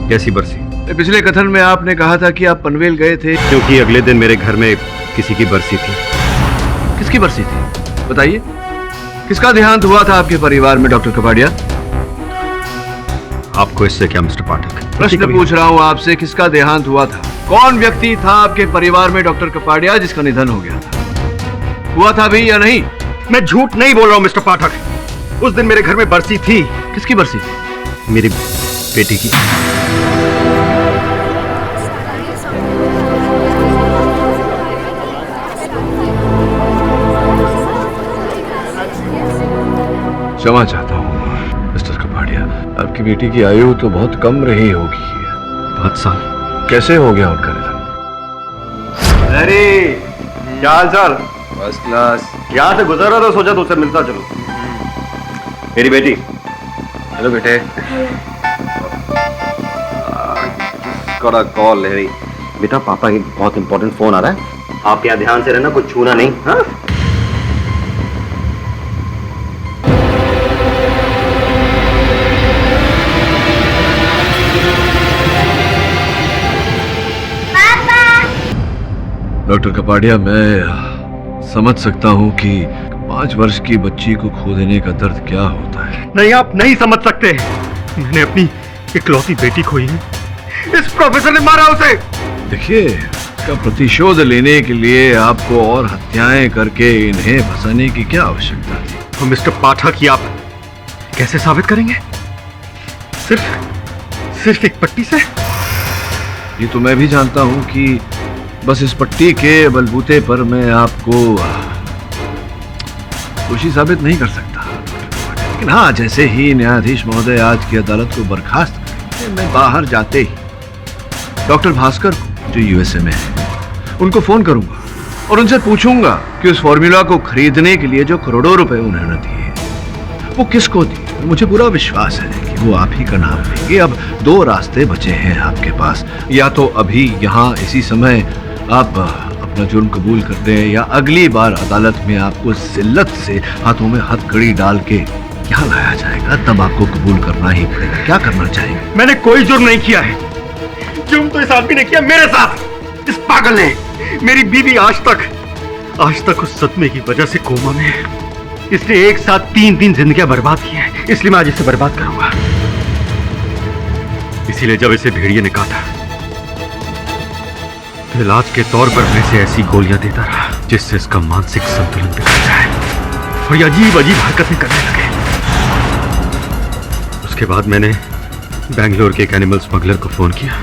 कैसी बरसी? पिछले कथन में आपने कहा था कि आप पनवेल गए थे। क्योंकि अगले दिन मेरे घर में किसी की बरसी थी। किसकी बरसी थी बताइए? किसका देहांत हुआ था आपके परिवार में डॉक्टर कपाड़िया? आपको इससे क्या मिस्टर पाठक? प्रश्न पूछ रहा हूँ आपसे, किसका देहांत हुआ था? कौन व्यक्ति था आपके परिवार में डॉक्टर कपाड़िया जिसका निधन हो गया था? हुआ था भी या नहीं? मैं झूठ नहीं बोल रहा हूँ मिस्टर पाठक। उस दिन मेरे घर में बरसी थी। किसकी बरसी थी? मेरी बेटी की। क्षमा चाहता हूँ मिस्टर कपाड़िया, आपकी बेटी की आयु तो बहुत कम रही होगी। 5 साल। कैसे हो गया उनका निधन? अरे क्या हाल चाल? First class. यहाँ से गुजर रहा था, सोचा तुझसे मिलता चलो। मेरी बेटी। हेलो बेटे। कॉल लहरी। बेटा, पापा की बहुत इंपॉर्टेंट फोन आ रहा है, आप यहाँ ध्यान से रहना, कुछ छूना नहीं। हाँ? डॉक्टर कपाड़िया, मैं समझ सकता हूँ कि 5 वर्ष की बच्ची को खो देने का दर्द क्या होता है। नहीं, आप नहीं समझ सकते। मैंने अपनी इकलौती बेटी खोई है। इस प्रोफेसर ने मारा उसे। देखिए, इसका प्रतिशोध लेने के लिए आपको और हत्याएं करके इन्हें फंसाने की क्या आवश्यकता थी? तो मिस्टर पाठक, ये आप कैसे साबित करेंगे? सिर्फ एक पट्टी से? ये तो मैं भी जानता हूँ कि बस इस पट्टी के बलबूते पर मैं आपको दोषी साबित नहीं कर सकता, लेकिन हाँ, जैसे ही न्यायाधीश महोदय आज की अदालत को बर्खास्त करेंगे, मैं बाहर जाते ही डॉक्टर भास्कर को, जो यूएसए में है, उनको फोन करूंगा और उनसे पूछूंगा कि उस फॉर्मूला को खरीदने के लिए जो करोड़ों रुपए उन्होंने दिए, वो किसको दिए। मुझे पूरा विश्वास है कि वो आप ही का नाम लेंगे। अब 2 रास्ते बचे हैं आपके पास, या तो अभी यहाँ इसी समय आप अपना जुर्म कबूल कर दें, या अगली बार अदालत में आपको जिल्लत से हाथों में हथकड़ी डाल के यहाँ लाया जाएगा, तब आपको कबूल करना ही पड़ेगा। क्या करना चाहिए? मैंने कोई जुर्म नहीं किया है। जुर्म तो इस आदमी ने किया मेरे साथ। इस पागल ने। मेरी बीवी आज तक उस सदमे की वजह से कोमा में है। इसने एक साथ 3 जिंदगियां बर्बाद की हैं, इसलिए मैं आज इसे बर्बाद करूंगा। इसीलिए जब इसे भेड़िए ने काटा, तो इलाज के तौर पर मैं इसे ऐसी गोलियां देता रहा जिससे इसका मानसिक संतुलन बिगड़ जाए और ये अजीब हरकतें करने लगे। उसके बाद मैंने बेंगलोर के एक एनिमल स्मगलर को फोन किया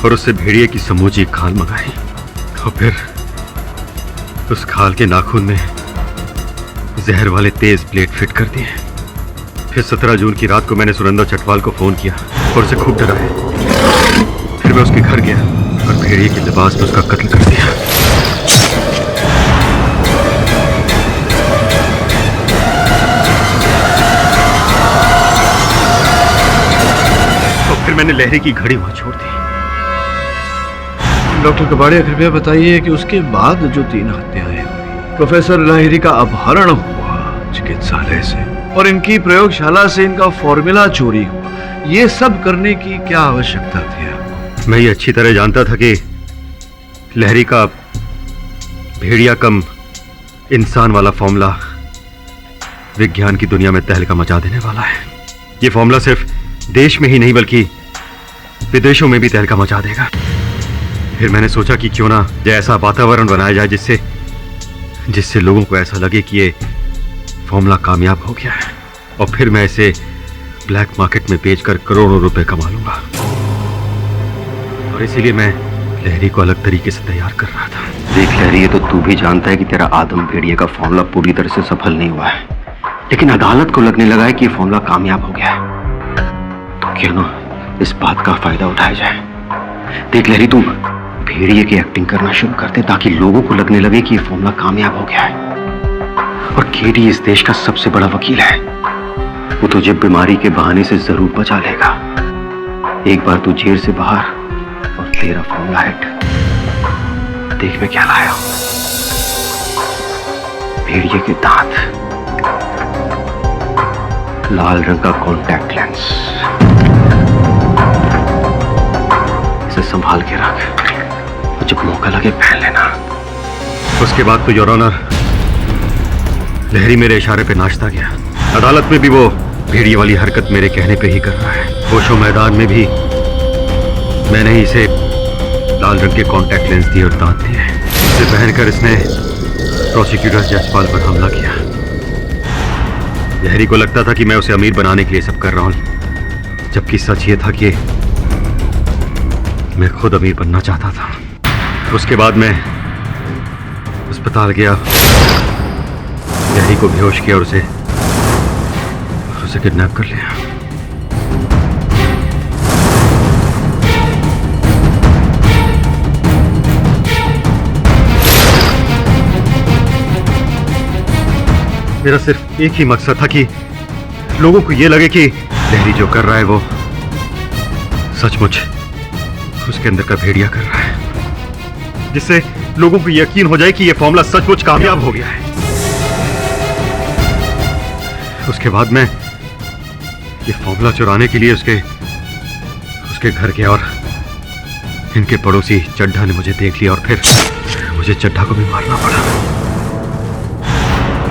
और उससे भेड़िए की समूची खाल मंगाई, और फिर उस खाल के नाखून में जहर वाले तेज ब्लेड फिट कर दिए। फिर 17 जून की रात को मैंने सुनंदा चटवाल को फोन किया और उसे खूब डराया। फिर मैं उसके घर गया और भेड़िए के लिबास में उसका कत्ल कर दिया। और फिर मैंने लहरी की घड़ी वहां छोड़ दी। डॉक्टर कबाड़िया, कृपया बताइए कि उसके बाद जो 3 हत्याएं हुई, प्रोफेसर लाहिरी का अपहरण हुआ चिकित्सालय से और इनकी प्रयोगशाला से इनका फॉर्मूला चोरी हुआ, ये सब करने की क्या आवश्यकता थी? मैं ये अच्छी तरह जानता था कि लहरी का भेड़िया कम इंसान वाला फॉर्मूला विज्ञान की दुनिया में तहलका मचा देने वाला है। ये फॉर्मूला सिर्फ देश में ही नहीं बल्कि विदेशों में भी तहलका मचा देगा। फिर मैंने सोचा कि क्यों ना ऐसा वातावरण बनाया जाए जिससे लोगों को ऐसा लगे कि ये फॉर्मूला कामयाब हो गया है, और फिर मैं इसे ब्लैक मार्केट में बेचकर करोड़ों रुपए कमा लूंगा। और इसीलिए मैं लहरी को अलग तरीके से तैयार कर रहा था। देख लहरी, ये तो तू भी जानता है कि तेरा आदम भेड़िए का फॉर्मूला पूरी तरह से सफल नहीं हुआ है, लेकिन अदालत को लगने लगा है कि ये फॉर्मूला कामयाब हो गया है। तो क्यों ना इस बात का फायदा उठाया जाए। देख लहरी, तू भेड़िए की एक्टिंग करना शुरू कर दे ताकि लोगों को लगने लगे कि ये फॉर्मूला कामयाब हो गया है। और केडी इस देश का सबसे बड़ा वकील है, वो तुझे बीमारी के बहाने से जरूर बचा लेगा। एक बार तू जेल से बाहर और तेरा फॉर्मूला हिट। देख मैं क्या लाया हूं, भेड़िए के दांत, लाल रंग का कॉन्टैक्ट लेंस, इसे संभाल के रख, जब मौका लगे पहन लेना। उसके बाद तो योर ऑनर, लहरी मेरे इशारे पे नाचता गया। अदालत में भी वो भेड़िए वाली हरकत मेरे कहने पे ही कर रहा है। होशो मैदान में भी मैंने ही इसे लाल रंग के कॉन्टैक्ट लेंस दिए और दांत दिए। इसे पहनकर इसने प्रोसिक्यूटर जसपाल पर हमला किया। लहरी को लगता था कि मैं उसे अमीर बनाने के लिए सब कर रहा हूं, जबकि सच ये था कि मैं खुद अमीर बनना चाहता था। उसके बाद मैं अस्पताल गया, लहरी को बेहोश किया और उसे किडनैप कर लिया। मेरा सिर्फ एक ही मकसद था कि लोगों को यह लगे कि लहरी जो कर रहा है वो सचमुच उसके अंदर का भेड़िया कर रहा है, जिससे लोगों को यकीन हो जाए कि यह फॉर्मूला सचमुच कामयाब हो गया है। उसके बाद मैं ये फॉर्मूला चुराने के लिए उसके घर गया और इनके पड़ोसी चड्ढा ने मुझे देख लिया और फिर मुझे चड्ढा को भी मारना पड़ा।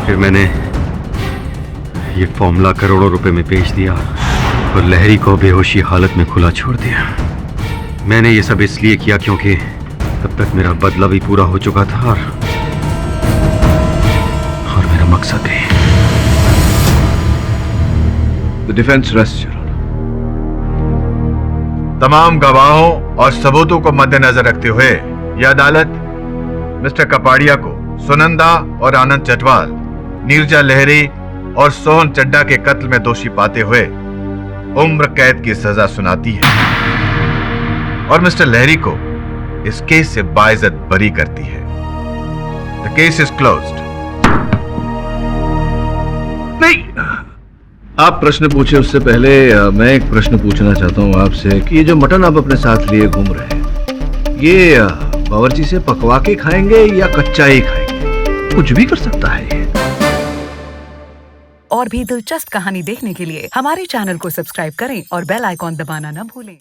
फिर मैंने ये फॉर्मूला करोड़ों रुपए में बेच दिया और लहरी को बेहोशी हालत में खुला छोड़ दिया। मैंने ये सब इसलिए किया क्योंकि तब तक मेरा बदला भी पूरा हो चुका था और मेरा मकसद भी। The defense rests, Your Honor. तमाम गवाहों और सबूतों को मद्देनजर रखते हुए यह अदालत मिस्टर कपाड़िया को सुनंदा और आनंद चटवाल, नीरजा लहरी और सोहन चड्ढा के कत्ल में दोषी पाते हुए उम्र कैद की सजा सुनाती है और मिस्टर लहरी को इस केस से बाइज्जत बरी करती है। The case is closed. नहीं, आप प्रश्न पूछे उससे पहले मैं एक प्रश्न पूछना चाहता हूँ आपसे कि ये जो मटन आप अपने साथ लिए घूम रहे हैं, ये बावर्ची से पकवा के खाएंगे या कच्चा ही खाएंगे? कुछ भी कर सकता है ये। और भी दिलचस्प कहानी देखने के लिए हमारे चैनल को सब्सक्राइब करें और बेल आइकॉन दबाना न भूलें।